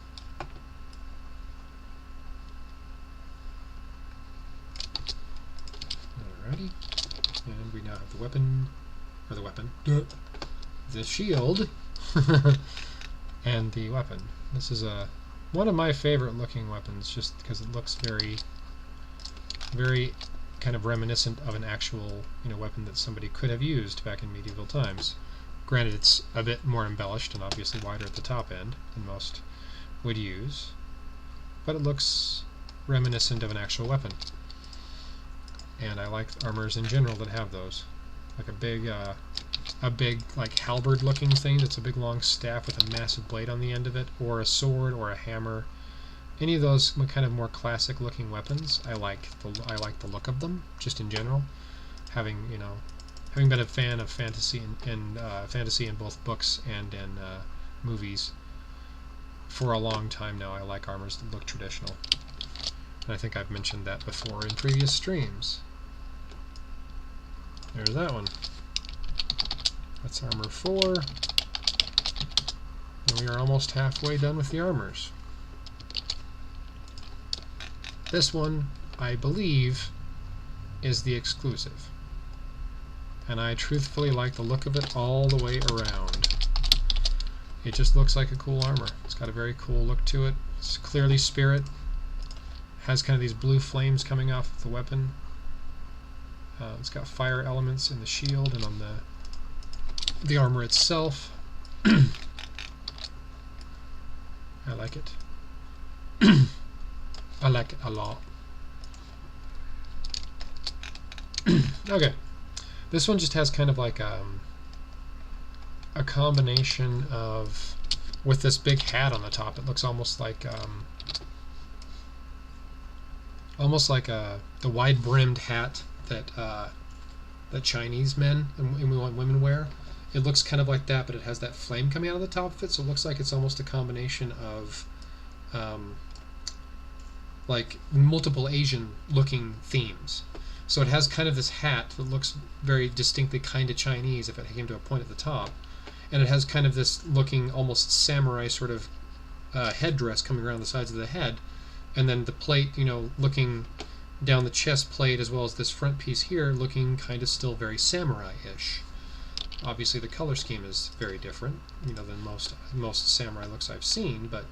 Alrighty, and we now have the weapon, or the shield, and the weapon. This is one of my favorite looking weapons, just because it looks very very kind of reminiscent of an actual, weapon that somebody could have used back in medieval times. Granted, it's a bit more embellished and obviously wider at the top end than most would use, but it looks reminiscent of an actual weapon. And I like armors in general that have those, like a big like halberd-looking thing that's a big long staff with a massive blade on the end of it, or a sword, or a hammer. Any of those kind of more classic-looking weapons, I like the look of them, just in general. Having been a fan of fantasy and fantasy in both books and in movies for a long time now, I like armors that look traditional. And I think I've mentioned that before in previous streams. There's that one. That's armor 4. And we are almost halfway done with the armors. This one, I believe, is the exclusive. And I truthfully like the look of it all the way around. It just looks like a cool armor. It's got a very cool look to it. It's clearly spirit. Has kind of these blue flames coming off of the weapon. It's got fire elements in the shield and on the armor itself. I like it. I like it a lot. Okay. This one just has kind of like a combination of, with this big hat on the top, it looks almost like the wide-brimmed hat that Chinese men and women wear. It looks kind of like that, but it has that flame coming out of the top of it, so it looks like it's almost a combination of like multiple Asian-looking themes. So it has kind of this hat that looks very distinctly kind of Chinese if it came to a point at the top, and it has kind of this looking almost samurai sort of headdress coming around the sides of the head, and then the plate, looking down the chest plate, as well as this front piece here, looking kind of still very samurai-ish. Obviously the color scheme is very different, than most samurai looks I've seen, but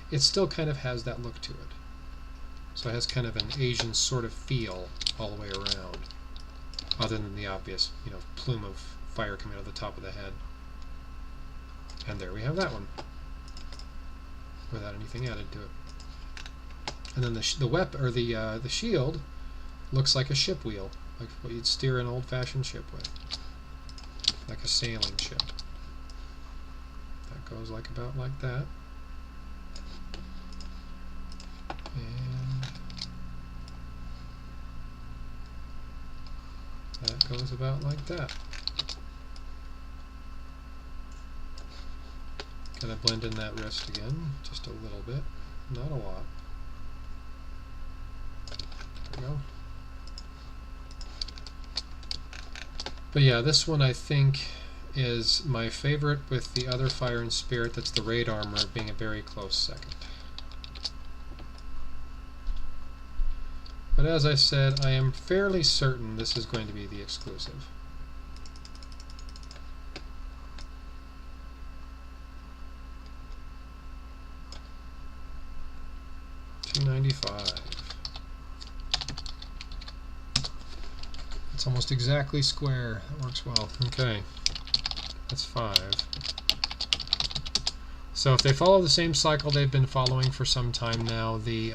it still kind of has that look to it. So it has kind of an Asian sort of feel all the way around, other than the obvious, plume of fire coming out of the top of the head. And there we have that one, without anything added to it. And then the shield looks like a ship wheel, like what you'd steer an old-fashioned ship with, like a sailing ship. That goes about like that. And that goes about like that. Gonna blend in that wrist again, just a little bit, not a lot. There we go. But yeah, this one I think is my favorite, with the other Fire and Spirit, that's the raid armor, being a very close second. But as I said, I am fairly certain this is going to be the exclusive. $295. It's almost exactly square. That works well. Okay, that's 5. So if they follow the same cycle they've been following for some time now, the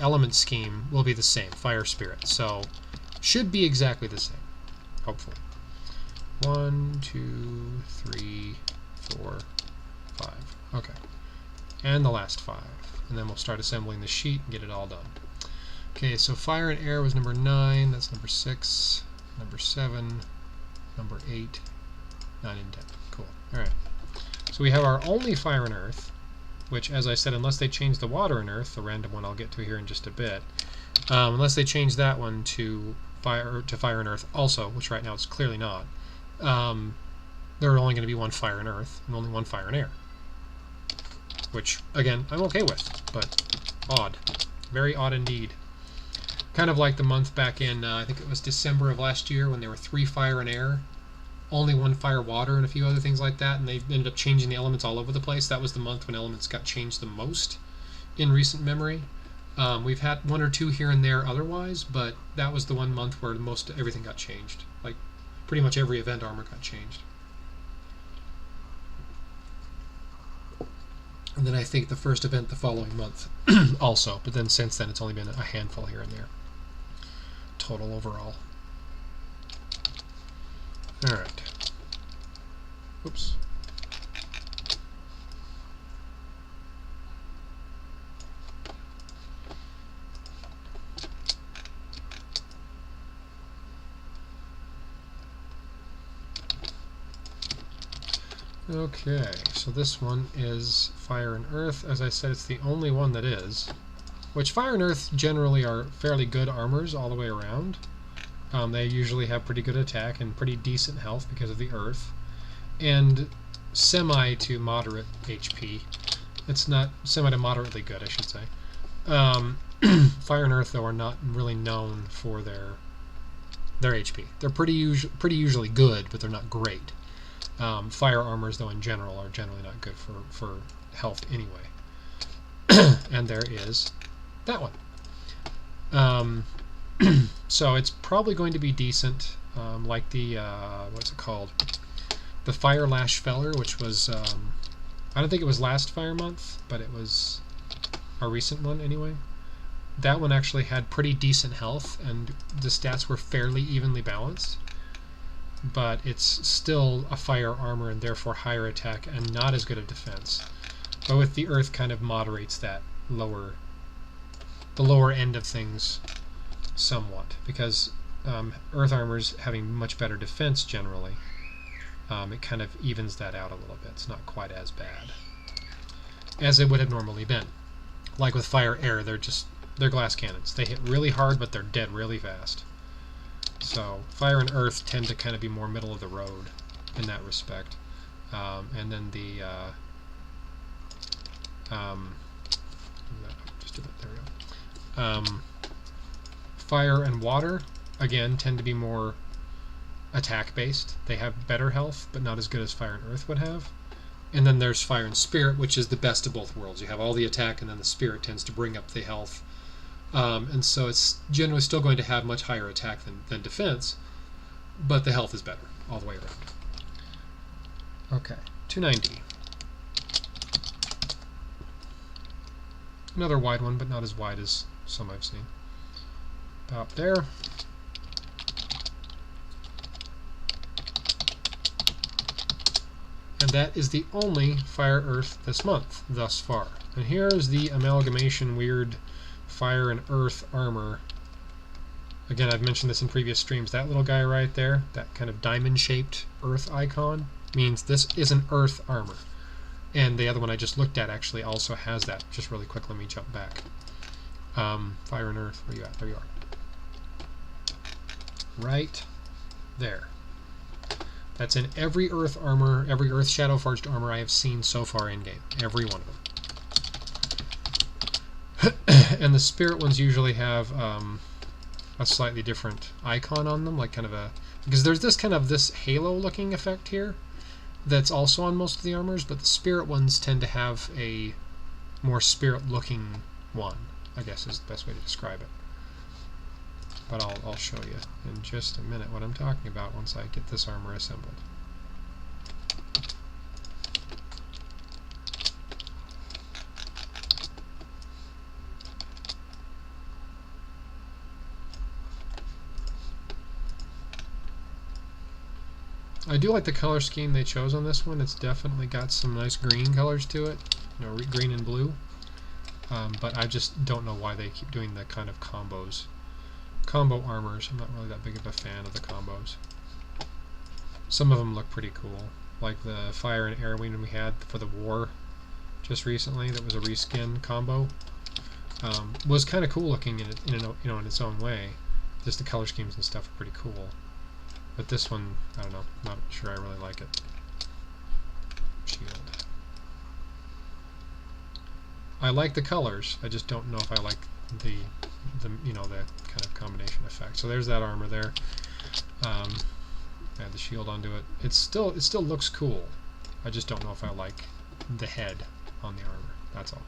element scheme will be the same, Fire Spirit. So should be exactly the same, hopefully. 1, 2, 3, 4, 5. Okay, and the last 5, and then we'll start assembling the sheet and get it all done. Okay, so Fire and Air was number 9. That's number 6, number 7, number 8, 9, and 10. Cool. All right. So we have our only Fire and Earth, which, as I said, unless they change the Water and Earth, the random one I'll get to here in just a bit, unless they change that one to Fire and Earth also, which right now it's clearly not, there are only going to be one Fire and Earth and only one Fire and Air, which, again, I'm okay with, but odd. Very odd indeed. Kind of like the month back in, I think it was December of last year, when there were 3 Fire and Air, only 1 Fire, Water, and a few other things like that, and they ended up changing the elements all over the place. That was the month when elements got changed the most in recent memory. We've had one or two here and there otherwise, but that was the one month where most everything got changed. Like pretty much every event armor got changed. And then I think the first event the following month also, but then since then it's only been a handful here and there. Total overall. Alright. Oops. Okay, so this one is Fire and Earth. As I said, it's the only one that is. Which Fire and Earth generally are fairly good armors all the way around. They usually have pretty good attack and pretty decent health because of the Earth. And semi to moderate HP. It's not semi to moderately good, I should say. Fire and Earth, though, are not really known for their HP. They're pretty usually good, but they're not great. Fire armors, though, in general, are generally not good for health anyway. And there is that one. So it's probably going to be decent, like the, what's it called? The Fire Lash Feller, which was, I don't think it was last Fire Month, but it was a recent one anyway. That one actually had pretty decent health, and the stats were fairly evenly balanced. But it's still a fire armor and therefore higher attack and not as good a defense. But with the Earth kind of moderates that the lower end of things somewhat, because Earth armors having much better defense generally, it kind of evens that out a little bit. It's not quite as bad as it would have normally been. Like with Fire Air, they're glass cannons. They hit really hard, but they're dead really fast. So Fire and Earth tend to kind of be more middle of the road in that respect. And then the just do that. There we go. Fire and Water again tend to be more attack based. They have better health, but not as good as Fire and Earth would have. And then there's Fire and Spirit, which is the best of both worlds. You have all the attack, and then the Spirit tends to bring up the health. And so it's generally still going to have much higher attack than defense, but the health is better all the way around. Okay, 290. Another wide one, but not as wide as some I've seen. About there. And that is the only Fire Earth this month, thus far. And here's the amalgamation weird Fire and Earth armor. Again, I've mentioned this in previous streams. That little guy right there, that kind of diamond-shaped Earth icon, means this is an Earth armor. And the other one I just looked at actually also has that. Just really quick, let me jump back. Fire and Earth, where you at? There you are. Right there. That's in every Earth armor, every Earth Shadow Forged armor I have seen so far in-game. Every one of them. And the Spirit ones usually have a slightly different icon on them, like kind of because there's this halo looking effect here that's also on most of the armors, but the Spirit ones tend to have a more Spirit looking one, I guess is the best way to describe it. But I'll show you in just a minute what I'm talking about once I get this armor assembled. I do like the color scheme they chose on this one. It's definitely got some nice green colors to it, you know, green and blue. But I just don't know why they keep doing the kind of combos. Combo armors, I'm not really that big of a fan of the combos. Some of them look pretty cool, like the Fire and Air Wing we had for the war just recently. That was a reskin combo. Was kind of cool looking in its own way. Just the color schemes and stuff are pretty cool. But this one, I don't know, not sure I really like it. Shield. I like the colors, I just don't know if I like the kind of combination effect. So there's that armor there. Add the shield onto it. It still looks cool. I just don't know if I like the head on the armor. That's all.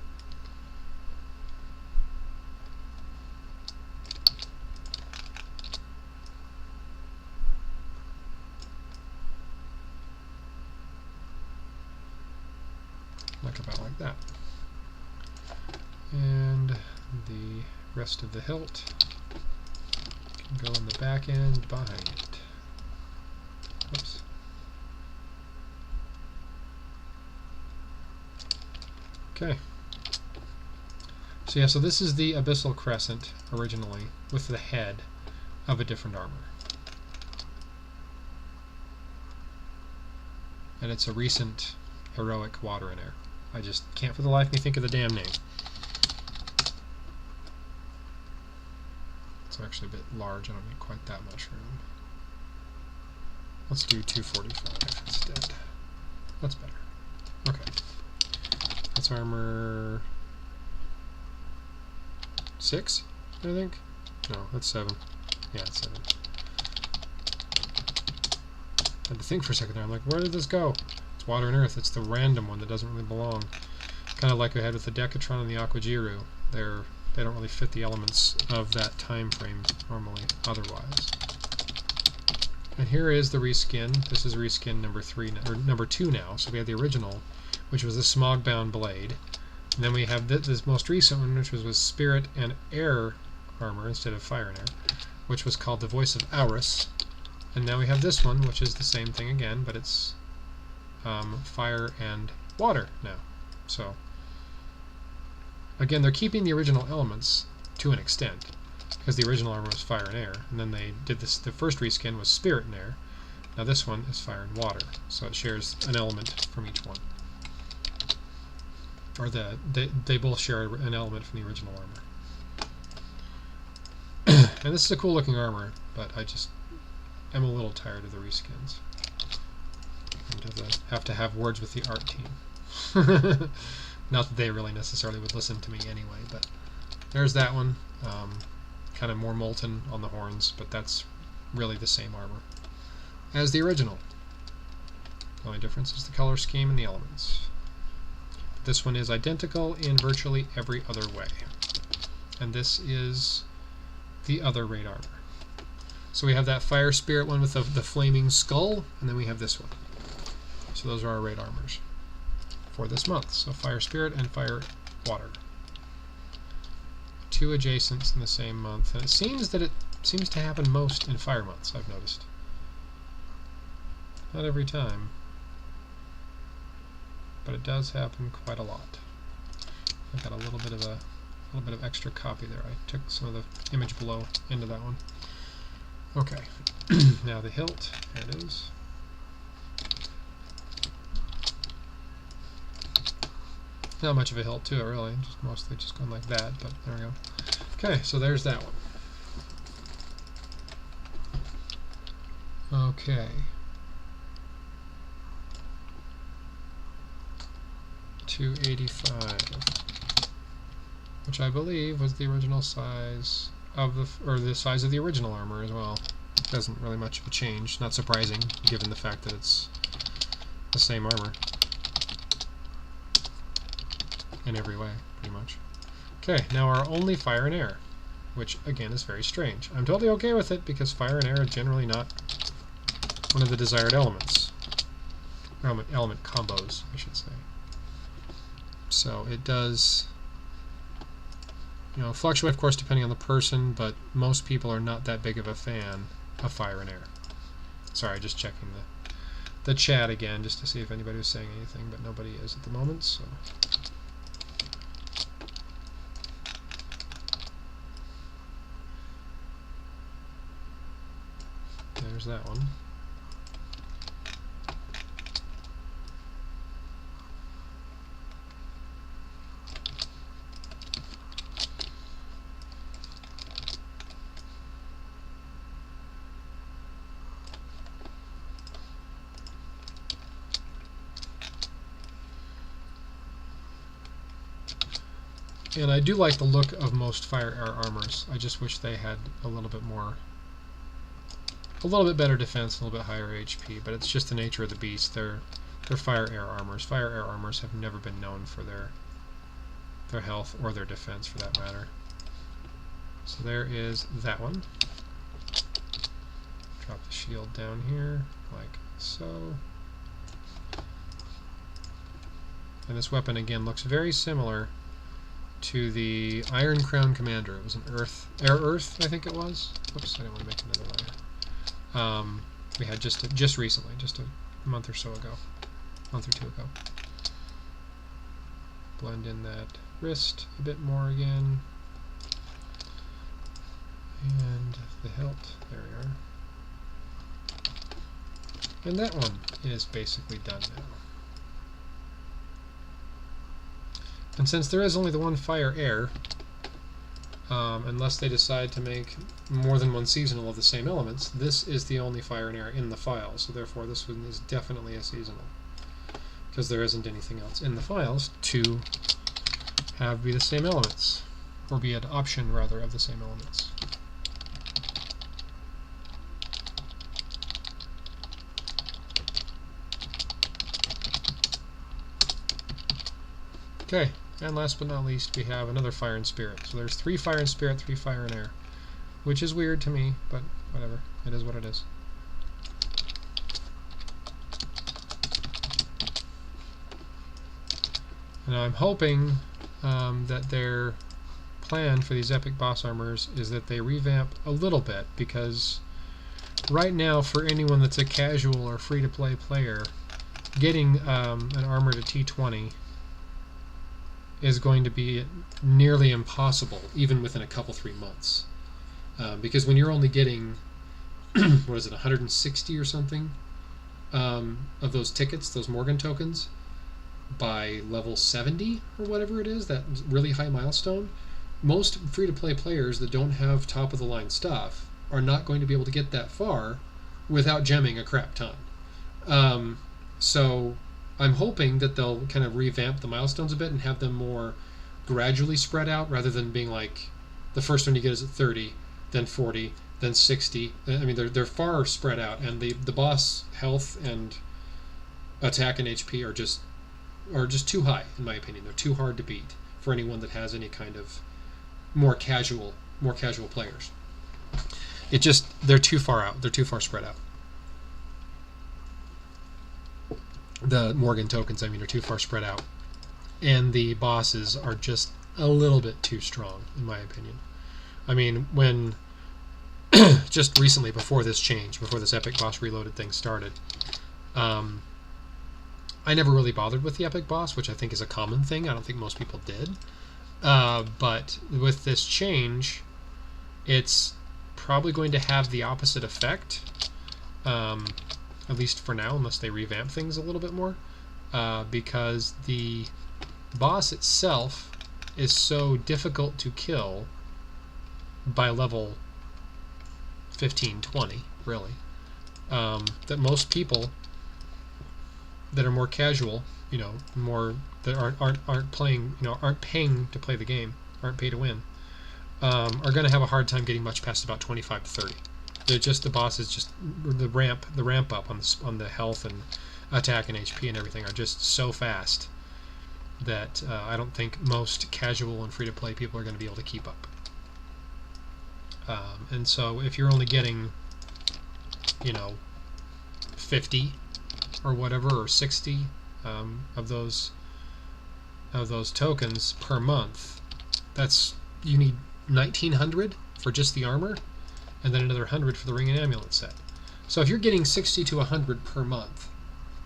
like that. And the rest of the hilt can go in the back end behind it. Whoops. Okay. So yeah, so this is the Abyssal Crescent originally, with the head of a different armor. And it's a recent heroic water and air. I just can't for the life of me think of the damn name. It's actually a bit large, I don't need quite that much room. Let's do 245 instead. That's better. Okay. That's armor 6, I think? No, that's 7. Yeah, it's 7. I had to think for a second there. I'm like, where did this go? It's water and earth. It's the random one that doesn't really belong. Kind of like I had with the Decatron and the Aquajiru. They don't really fit the elements of that time frame normally otherwise. And here is the reskin. This is reskin number 3 or number 2 now. So we have the original, which was the smog-bound blade. And then we have this most recent one, which was with spirit and air armor instead of fire and air, which was called the Voice of Aurus. And now we have this one, which is the same thing again, but it's fire and water now. So again, they're keeping the original elements to an extent, because the original armor was fire and air, and then they did this. The first reskin was spirit and air. Now this one is fire and water, so it shares an element from each one. Or they both share an element from the original armor. And this is a cool looking armor, but I just am a little tired of the reskins. And have to have words with the art team. Not that they really necessarily would listen to me anyway, but there's that one. Kind of more molten on the horns, but that's really the same armor as the original. The only difference is the color scheme and the elements. This one is identical in virtually every other way. And this is the other raid armor. So we have that fire spirit one with the flaming skull, and then we have this one. So those are our raid armors for this month. So fire spirit and fire water. 2 adjacents in the same month. And it seems to happen most in fire months, I've noticed. Not every time, but it does happen quite a lot. I got a little bit of extra copy there. I took some of the image below into that one. Okay. Now the hilt, there it is. Not much of a hilt to it really, just mostly just going like that, but there we go. Okay, so there's that one. Okay. 285, which I believe was the original size of the size of the original armor as well. Doesn't really much of a change. Not surprising, given the fact that it's the same armor in every way, pretty much. Okay, now our only fire and air, which again is very strange. I'm totally okay with it because fire and air are generally not one of the desired elements. Element combos, I should say. So it does, fluctuate, of course, depending on the person, but most people are not that big of a fan of fire and air. Sorry, just checking the chat again just to see if anybody was saying anything, but nobody is at the moment, so. There's that one. And I do like the look of most fire air armors. I just wish they had a little bit better defense, a little bit higher HP, but it's just the nature of the beast. They're fire air armors. Fire air armors have never been known for their health or their defense for that matter. So there is that one. Drop the shield down here like so. And this weapon again looks very similar to the Iron Crown Commander. It was an Earth, I think it was. Whoops, I didn't want to make another layer. We had just recently, just a month or so ago, month or two ago. Blend in that wrist a bit more again, and the hilt. There we are. And that one is basically done now. And since there is only the one fire air, unless they decide to make more than one seasonal of the same elements, this is the only fire and air in the file, so therefore this one is definitely a seasonal, because there isn't anything else in the files to have be the same elements, or be an option rather of the same elements. Okay, and last but not least, we have another fire and spirit. So there's 3 fire and spirit, 3 fire and air, which is weird to me, but whatever. It is what it is. Now I'm hoping that their plan for these epic boss armors is that they revamp a little bit, because right now for anyone that's a casual or free-to-play player, getting an armor to T20 is going to be nearly impossible, even within a couple, 3 months. Because when you're only getting, what is it, 160 or something of those tickets, those Morgan tokens, by level 70 or whatever it is, that really high milestone, most free-to-play players that don't have top-of-the-line stuff are not going to be able to get that far without gemming a crap ton. So I'm hoping that they'll kind of revamp the milestones a bit and have them more gradually spread out, rather than being like the first one you get is at 30, then 40, then 60. I mean, they're far spread out, and the boss health and attack and HP are just too high, in my opinion. They're too hard to beat for anyone that has any kind of more casual players. They're too far out. They're too far spread out. The Morgan tokens, I mean, are too far spread out, and the bosses are just a little bit too strong, in my opinion. I mean, when just recently, before this change, before this Epic Boss Reloaded thing started, I never really bothered with the Epic Boss, which I think is a common thing. I don't think most people did. But with this change, it's probably going to have the opposite effect. At least for now, unless they revamp things a little bit more, because the boss itself is so difficult to kill by level 15, 20, really, that most people that are more casual, more that aren't playing, aren't paying to play the game, aren't pay to win, are going to have a hard time getting much past about 25 to 30. The boss is just the ramp up on the health and attack and HP and everything are just so fast that I don't think most casual and free to play people are going to be able to keep up. And so if you're only getting 50 or whatever, or 60 of those tokens per month, you need 1,900 for just the armor, and then another 100 for the ring and amulet set. So if you're getting 60 to 100 per month,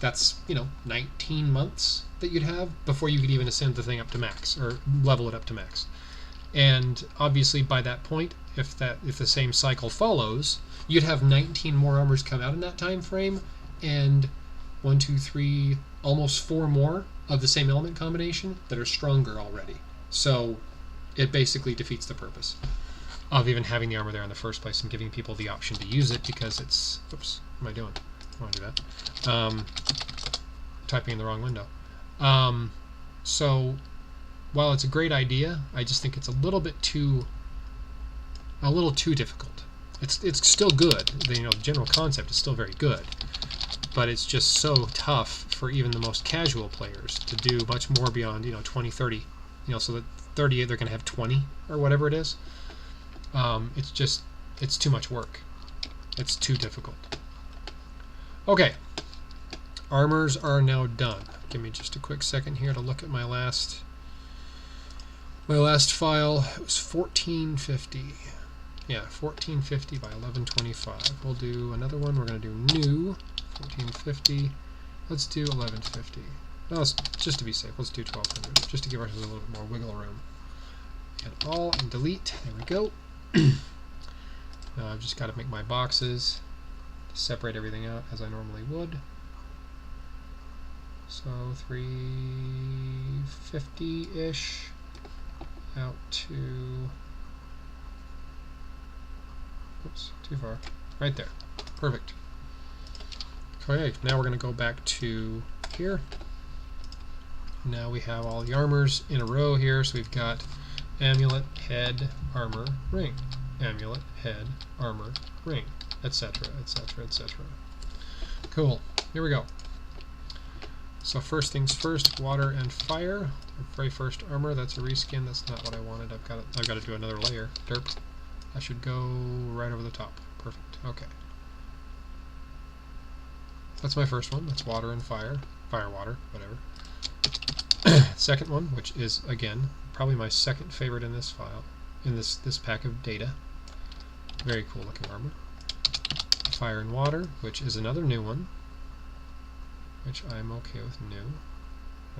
that's 19 months that you'd have before you could even ascend the thing up to max, or level it up to max. And obviously by that point, if the same cycle follows, you'd have 19 more armors come out in that time frame, and 1, 2, 3, almost 4 more of the same element combination that are stronger already. So it basically defeats the purpose of even having the armor there in the first place and giving people the option to use it, because it's... Oops, what am I doing? I want to do that. Typing in the wrong window. So while it's a great idea, I just think it's a little too difficult. It's still good. The general concept is still very good, but it's just so tough for even the most casual players to do much more beyond 20, 30. So that 30 they're going to have 20 or whatever it is. It's too much work. It's too difficult. Okay, armors are now done. Give me just a quick second here to look at my last file. It was 1450. Yeah, 1450 by 1125. We'll do another one. We're going to do new 1450. Let's do 1150. No, just to be safe, let's do 1200, just to give ourselves a little bit more wiggle room. Hit all and delete. There we go. Now I've just got to make my boxes to separate everything out as I normally would. So 350-ish out to, oops, too far. Right there. Perfect. Okay, now we're going to go back to here. Now we have all the armors in a row here, so we've got amulet, head, armor, ring. Amulet, head, armor, ring, etc., etc., etc. Cool. Here we go. So first things first, water and fire. Very first armor. That's a reskin. That's not what I wanted. I've got to do another layer. Derp. That should go right over the top. Perfect. Okay. That's my first one. That's water and fire. Fire, water, whatever. Second one, which is again probably my second favorite in this file, in this pack of data. Very cool looking armor. Fire and water, which is another new one, which I'm okay with new.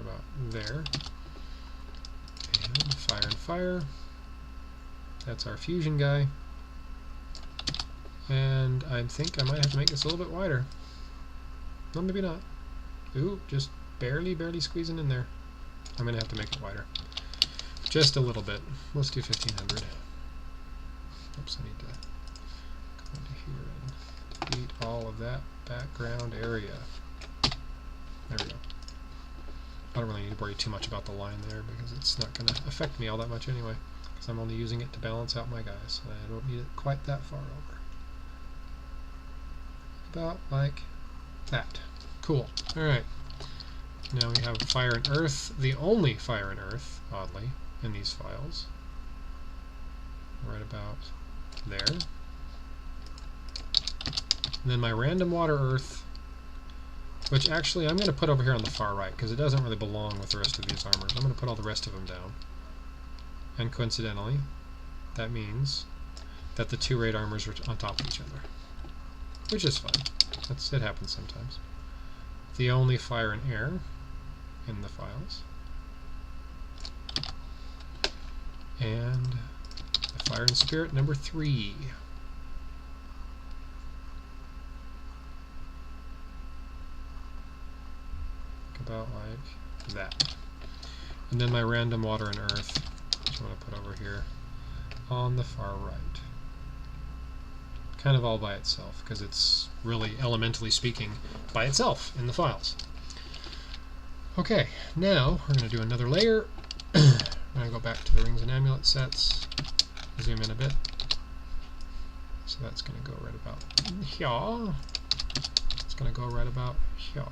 About there. And fire and fire. That's our fusion guy. And I think I might have to make this a little bit wider. No, maybe not. Ooh, just barely squeezing in there. I'm going to have to make it wider. Just a little bit. Let's do 1500. Oops, I need to go into here and delete all of that background area. There we go. I don't really need to worry too much about the line there because it's not going to affect me all that much anyway, because I'm only using it to balance out my guys. I don't need it quite that far over. About like that. Cool. Alright. Now we have fire and earth, the only fire and earth, oddly, in these files. Right about there. And then my random water earth, which actually I'm going to put over here on the far right, because it doesn't really belong with the rest of these armors. I'm going to put all the rest of them down. And coincidentally, that means that the two raid armors are on top of each other. Which is fine. It happens sometimes. The only fire and air in the files. And the fire and spirit number 3. About like that. And then my random water and earth, which I'm going to put over here on the far right. Kind of all by itself, because it's really, elementally speaking, by itself in the files. Okay, now we're going to do another layer. I'm going to go back to the rings and amulet sets, zoom in a bit. So that's going to go right about here. It's going to go right about here.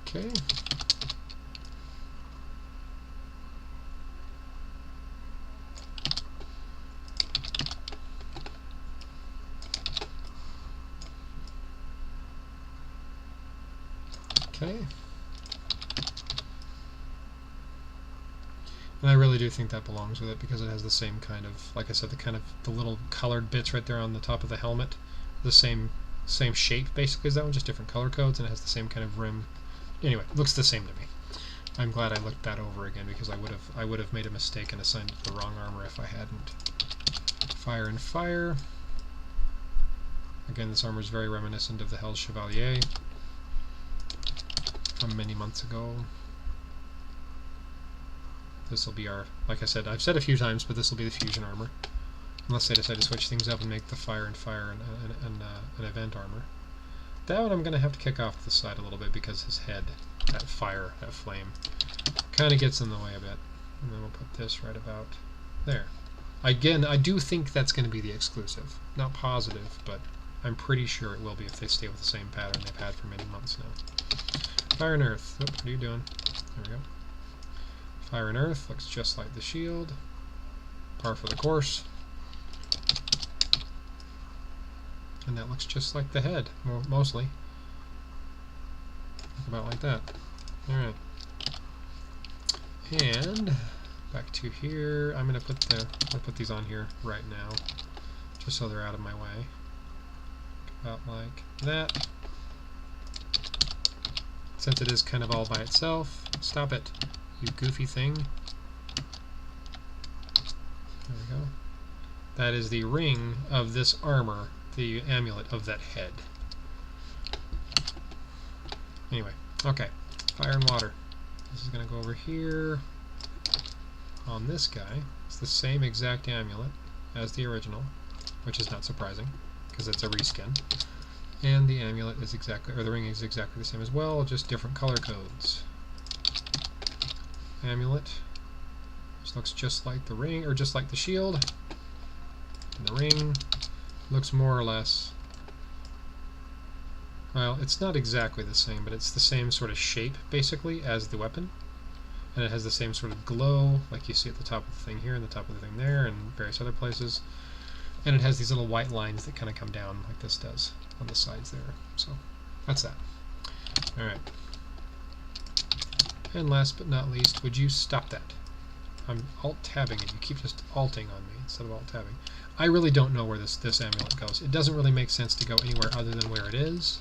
Okay. Okay. And I really do think that belongs with it because it has the same kind of, like I said, the little colored bits right there on the top of the helmet, the same shape basically as that one, just different color codes, and it has the same kind of rim. Anyway, it looks the same to me. I'm glad I looked that over again because I would have made a mistake and assigned it the wrong armor if I hadn't. Fire and fire. Again, this armor is very reminiscent of the Hell's Chevalier from many months ago. This will be our, like I said, I've said a few times, but this will be the fusion armor. Unless they decide to switch things up and make the fire and fire an event armor. That one I'm going to have to kick off to the side a little bit because his head, that fire, that flame, kind of gets in the way a bit. And then we'll put this right about there. Again, I do think that's going to be the exclusive. Not positive, but I'm pretty sure it will be if they stay with the same pattern they've had for many months now. Fire and earth. Oop, what are you doing? There we go. Fire and earth looks just like the shield. Par for the course. And that looks just like the head, mostly. About like that. Alright. And back to here. I'm gonna put these on here right now, just so they're out of my way. About like that. Since it is kind of all by itself. Stop it, you goofy thing. There we go. That is the ring of this armor, the amulet of that head. Anyway, okay. Fire and water. This is going to go over here on this guy. It's the same exact amulet as the original, which is not surprising because it's a reskin. And the amulet is exactly, or the ring is exactly the same as well, just different color codes. Amulet, which looks just like the ring, or just like the shield. And the ring looks more or less, well, it's not exactly the same, but it's the same sort of shape, basically, as the weapon. And it has the same sort of glow, like you see at the top of the thing here, and the top of the thing there, and various other places. And it has these little white lines that kind of come down, like this does, on the sides there. So, that's that. Alright. And last but not least, would you stop that? I'm alt-tabbing and you keep just alting on me instead of alt-tabbing. I really don't know where this amulet goes. It doesn't really make sense to go anywhere other than where it is.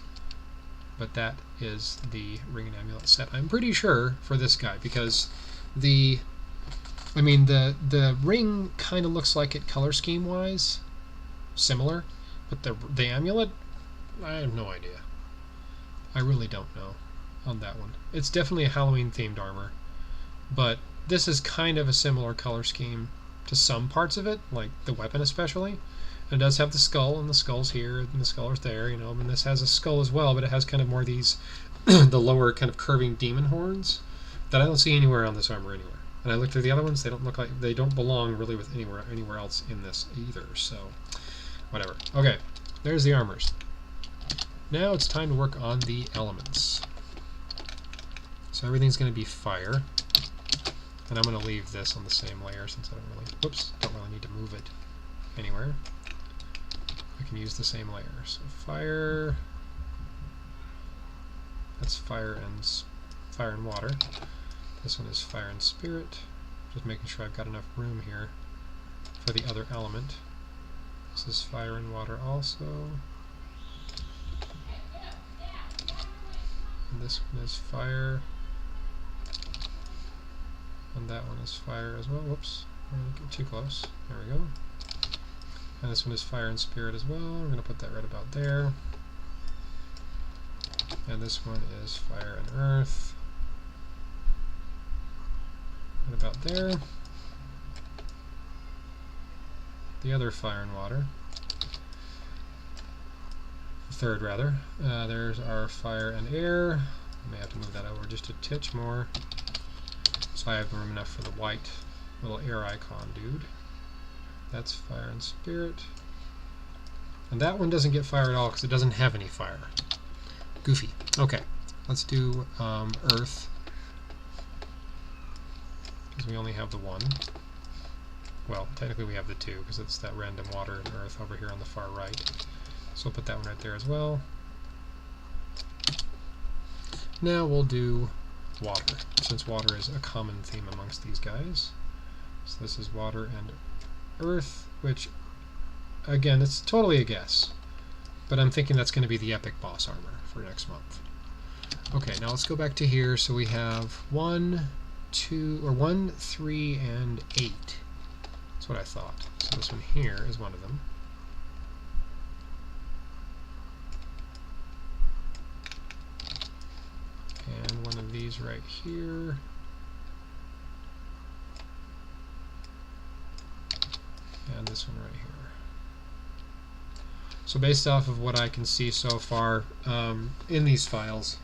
But that is the ring and amulet set. I'm pretty sure for this guy, because the ring kind of looks like it color scheme wise, similar, but the amulet, I have no idea. I really don't know on that one. It's definitely a Halloween themed armor, but this is kind of a similar color scheme to some parts of it, like the weapon especially. It does have the skull, and the skull's here, and the skull is there, you know, and this has a skull as well, but it has kind of more these, the lower kind of curving demon horns that I don't see anywhere on this armor anywhere. And I looked through the other ones, they don't look like, they don't belong really with anywhere else in this either, so whatever. Okay, there's the armors. Now it's time to work on the elements. So everything's going to be fire, and I'm going to leave this on the same layer since I don't really need to move it anywhere. I can use the same layer. So fire, that's fire and water. This one is fire and spirit. Just making sure I've got enough room here for the other element. This is fire and water also. And this one is fire. And that one is fire as well. Whoops, I didn't get too close. There we go. And this one is fire and spirit as well. I'm going to put that right about there. And this one is fire and earth. Right about there. The other fire and water. The third, rather. There's our fire and air. I may have to move that over just a titch more, so I have room enough for the white little air icon dude. That's fire and spirit. And that one doesn't get fire at all because it doesn't have any fire. Goofy. Okay, let's do earth, because we only have the one. Well, technically we have the two, because it's that random water and earth over here on the far right. So we'll put that one right there as well. Now we'll do water, since water is a common theme amongst these guys. So this is water and earth, which, again, it's totally a guess, but I'm thinking that's going to be the epic boss armor for next month. Okay, now let's go back to here. So we have 1, 3, and 8. That's what I thought. So this one here is one of them. And one of these right here. And this one right here. So based off of what I can see so far in these files,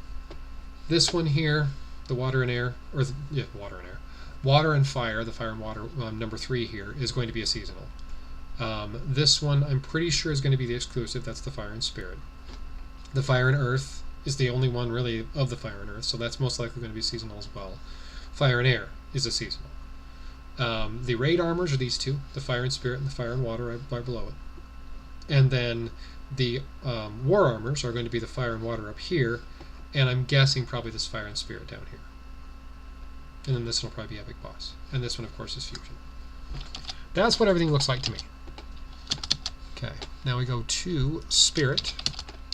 this one here, the water and air, or water and air, water and fire, the fire and water number 3 here is going to be a seasonal. This one I'm pretty sure is going to be the exclusive. That's the fire and spirit. The fire and earth is the only one really of the fire and earth, so that's most likely going to be seasonal as well. Fire and air is a seasonal. The raid armors are these two, the fire and spirit and the fire and water right below it. And then the war armors are going to be the fire and water up here, and I'm guessing probably this fire and spirit down here. And then this one will probably be epic boss. And this one, of course, is fusion. That's what everything looks like to me. Okay, now we go to spirit,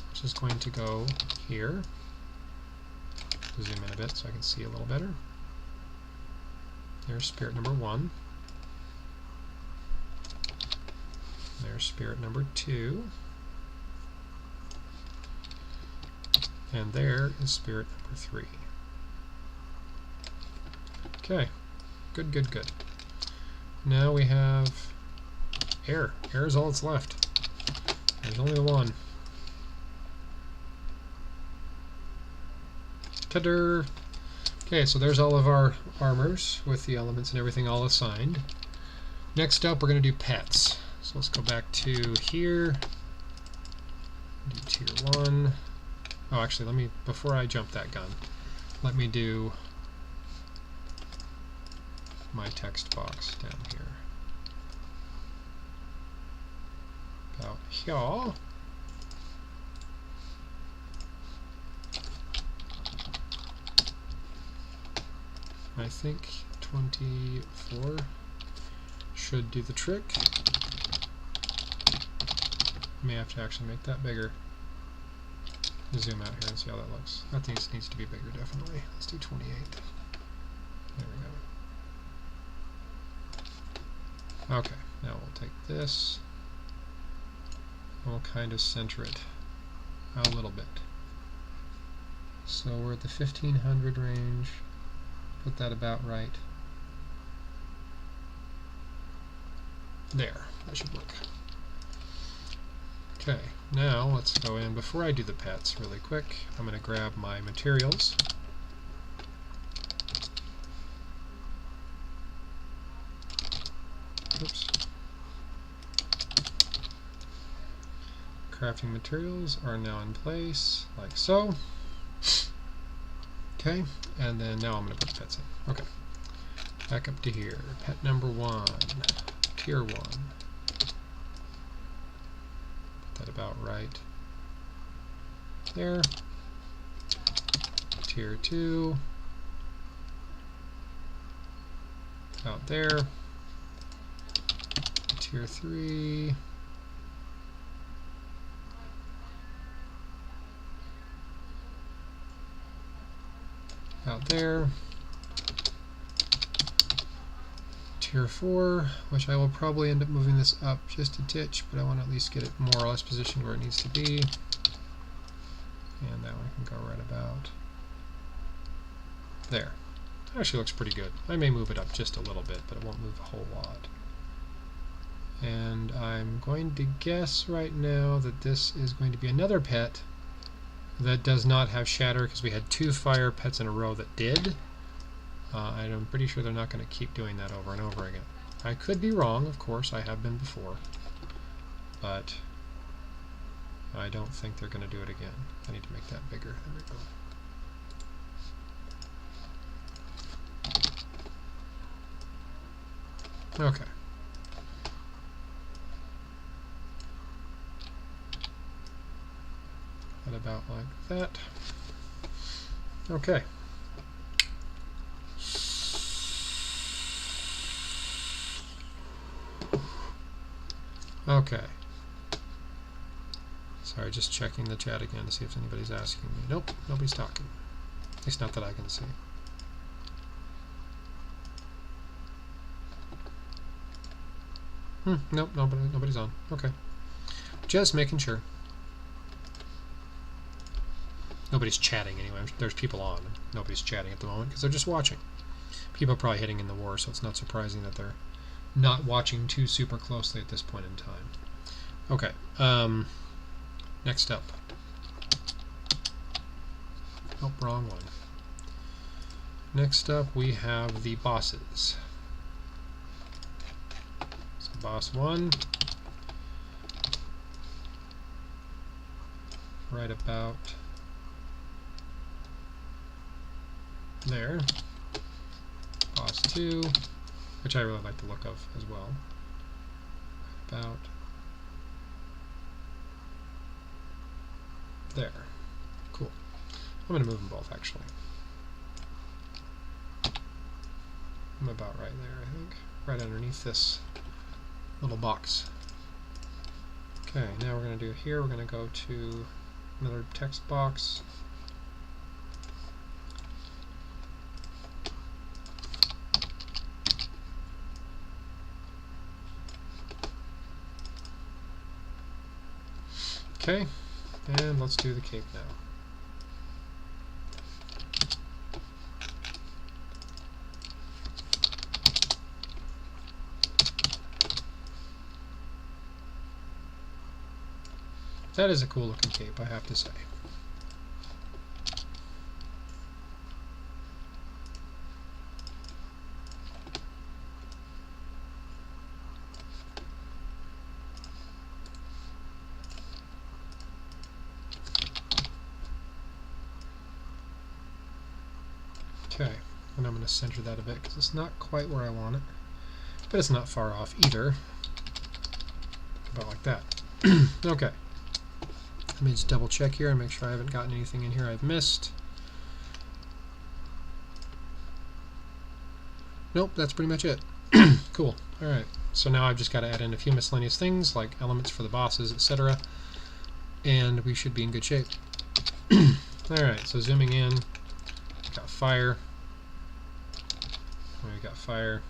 which is going to go here. Zoom in a bit so I can see a little better. There's spirit number 1. There's spirit number 2. And there is spirit number 3. Okay, good, good, good. Now we have air. Air is all that's left. There's only the one. Ta-da! Okay, so there's all of our armors with the elements and everything all assigned. Next up, we're going to do pets. So let's go back to here. Do tier 1. Oh, actually, let me, before I jump that gun, let me do my text box down here. About here. I think 24 should do the trick. May have to actually make that bigger. Zoom out here and see how that looks. I think this needs to be bigger, definitely. Let's do 28. There we go. Okay, now we'll take this and we'll kind of center it a little bit. So we're at the 1500 range. Put that about right. There, that should work. Okay, now let's go in. Before I do the pets really quick, I'm going to grab my materials. Oops. Crafting materials are now in place, like so. Okay, and then now I'm going to put pets in. Okay, back up to here. Pet number 1, tier 1. Put that about right there. Tier 2. Out there. Tier 3. Out there. Tier 4, which I will probably end up moving this up just a titch, but I want to at least get it more or less positioned where it needs to be. And that one can go right about there. Actually looks pretty good. I may move it up just a little bit, but it won't move a whole lot. And I'm going to guess right now that this is going to be another pet that does not have shatter, because we had 2 fire pets in a row that did. And I'm pretty sure they're not going to keep doing that over and over again. I could be wrong, of course, I have been before. But I don't think they're going to do it again. I need to make that bigger. There we go. Okay. That about like that. Okay. Okay. Sorry, just checking the chat again to see if anybody's asking me. Nope, nobody's talking. At least not that I can see. Nope, nobody's on. Okay. Just making sure. Nobody's chatting anyway. There's people on. Nobody's chatting at the moment because they're just watching. People are probably hitting in the war, so it's not surprising that they're not watching too super closely at this point in time. Okay. Next up. Oh, wrong one. Next up we have the bosses. So boss 1. Right about there. Boss 2, which I really like the look of as well. About There. Cool. I'm going to move them both, actually. I'm about right there, I think. Right underneath this little box. Okay, now we're going to do here, we're going to go to another text box. Okay, and let's do the cape now. That is a cool looking cape, I have to say. Okay, and I'm going to center that a bit because it's not quite where I want it, but it's not far off either. About like that. Okay. Let me just double check here and make sure I haven't gotten anything in here I've missed. Nope, that's pretty much it. Cool. Alright, so now I've just got to add in a few miscellaneous things like elements for the bosses, etc. And we should be in good shape. Alright, so zooming in, we've got fire. We've got fire.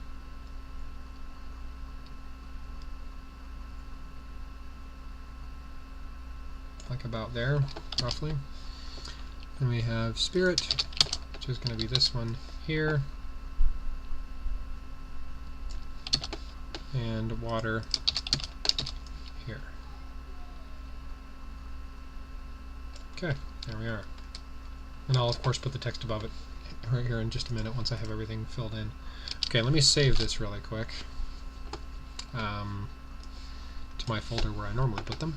Like about there, roughly. And we have spirit, which is going to be this one here. And water here. Okay, there we are. And I'll of course put the text above it right here in just a minute once I have everything filled in. Okay, let me save this really quick to my folder where I normally put them.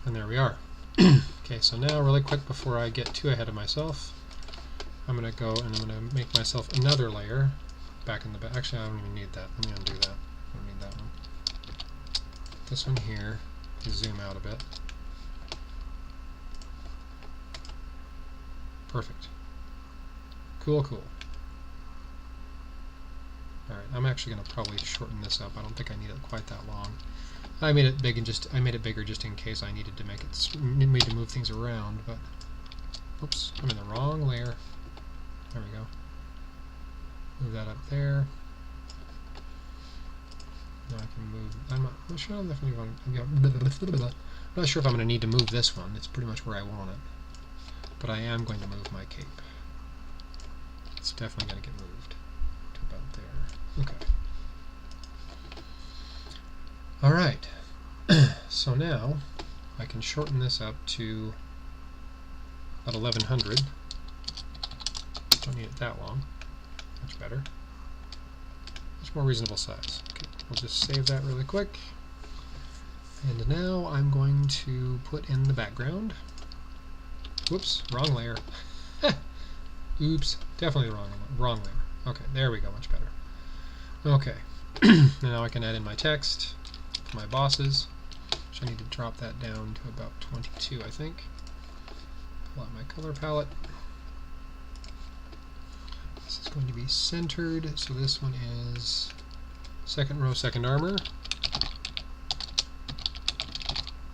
And there we are. Okay, so now really quick before I get too ahead of myself, I'm going to go and I'm going to make myself another layer back in the back. Actually, I don't even need that. Let me undo that. I don't need that one. This one here, zoom out a bit. Perfect. Cool, cool. Alright, I'm actually going to probably shorten this up. I don't think I need it quite that long. I made it big and I made it bigger just in case I needed to make it to move things around, but oops, I'm in the wrong layer. There we go. Move that up there. Now I can move. I'm not sure. I'm not sure if I'm going to need to move this one. It's pretty much where I want it, but I am going to move my cape. It's definitely going to get moved to about there. Okay. Alright, so now I can shorten this up to about 1100. Don't need it that long. Much better. Much more reasonable size. Okay, we'll just save that really quick. And now I'm going to put in the background. Whoops, wrong layer. Oops, definitely the wrong layer. Okay, there we go, much better. Okay, now I can add in my text. My bosses, which I need to drop that down to about 22, I think. Pull out my color palette. This is going to be centered, so this one is second row, second armor.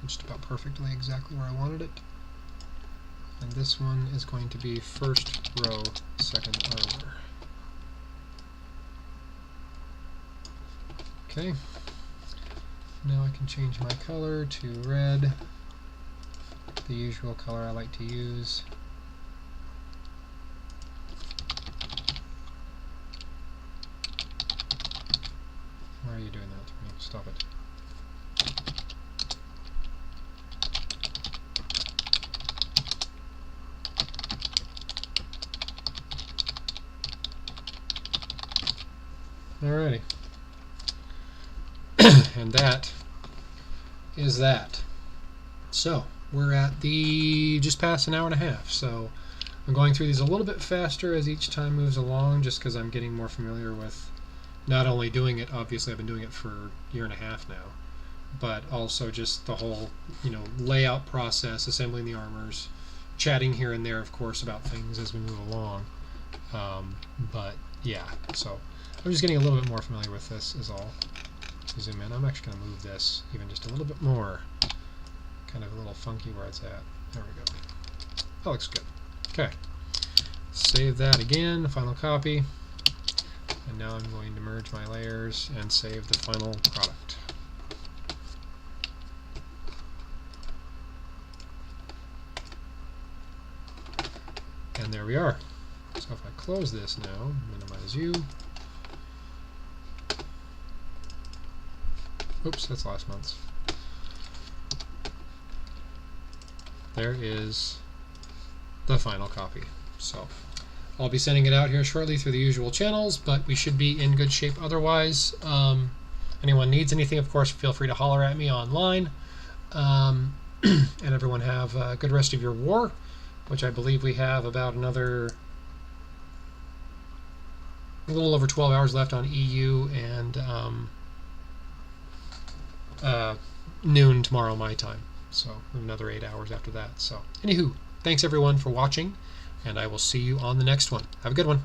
Just about perfectly exactly where I wanted it. And this one is going to be first row, second armor. Okay. Now I can change my color to red, the usual color I like to use. Why are you doing that to me? Stop it. Alrighty. And that is that. So we're at the just past an hour and a half. So I'm going through these a little bit faster as each time moves along, just because I'm getting more familiar with not only doing it, obviously I've been doing it for a year and a half now, but also just the whole, layout process, assembling the armors, chatting here and there, of course, about things as we move along. But yeah, so I'm just getting a little bit more familiar with this is all. Zoom in. I'm actually going to move this even just a little bit more. Kind of a little funky where it's at. There we go. That looks good. Okay. Save that again, final copy. And now I'm going to merge my layers and save the final product. And there we are. So if I close this now, minimize you. Oops, that's last month's. There is the final copy. So I'll be sending it out here shortly through the usual channels, but we should be in good shape otherwise. Anyone needs anything, of course, feel free to holler at me online. And everyone have a good rest of your war, which I believe we have about another a little over 12 hours left on EU, and noon tomorrow my time. So another 8 hours after that. So anywho, thanks everyone for watching, and I will see you on the next one. Have a good one.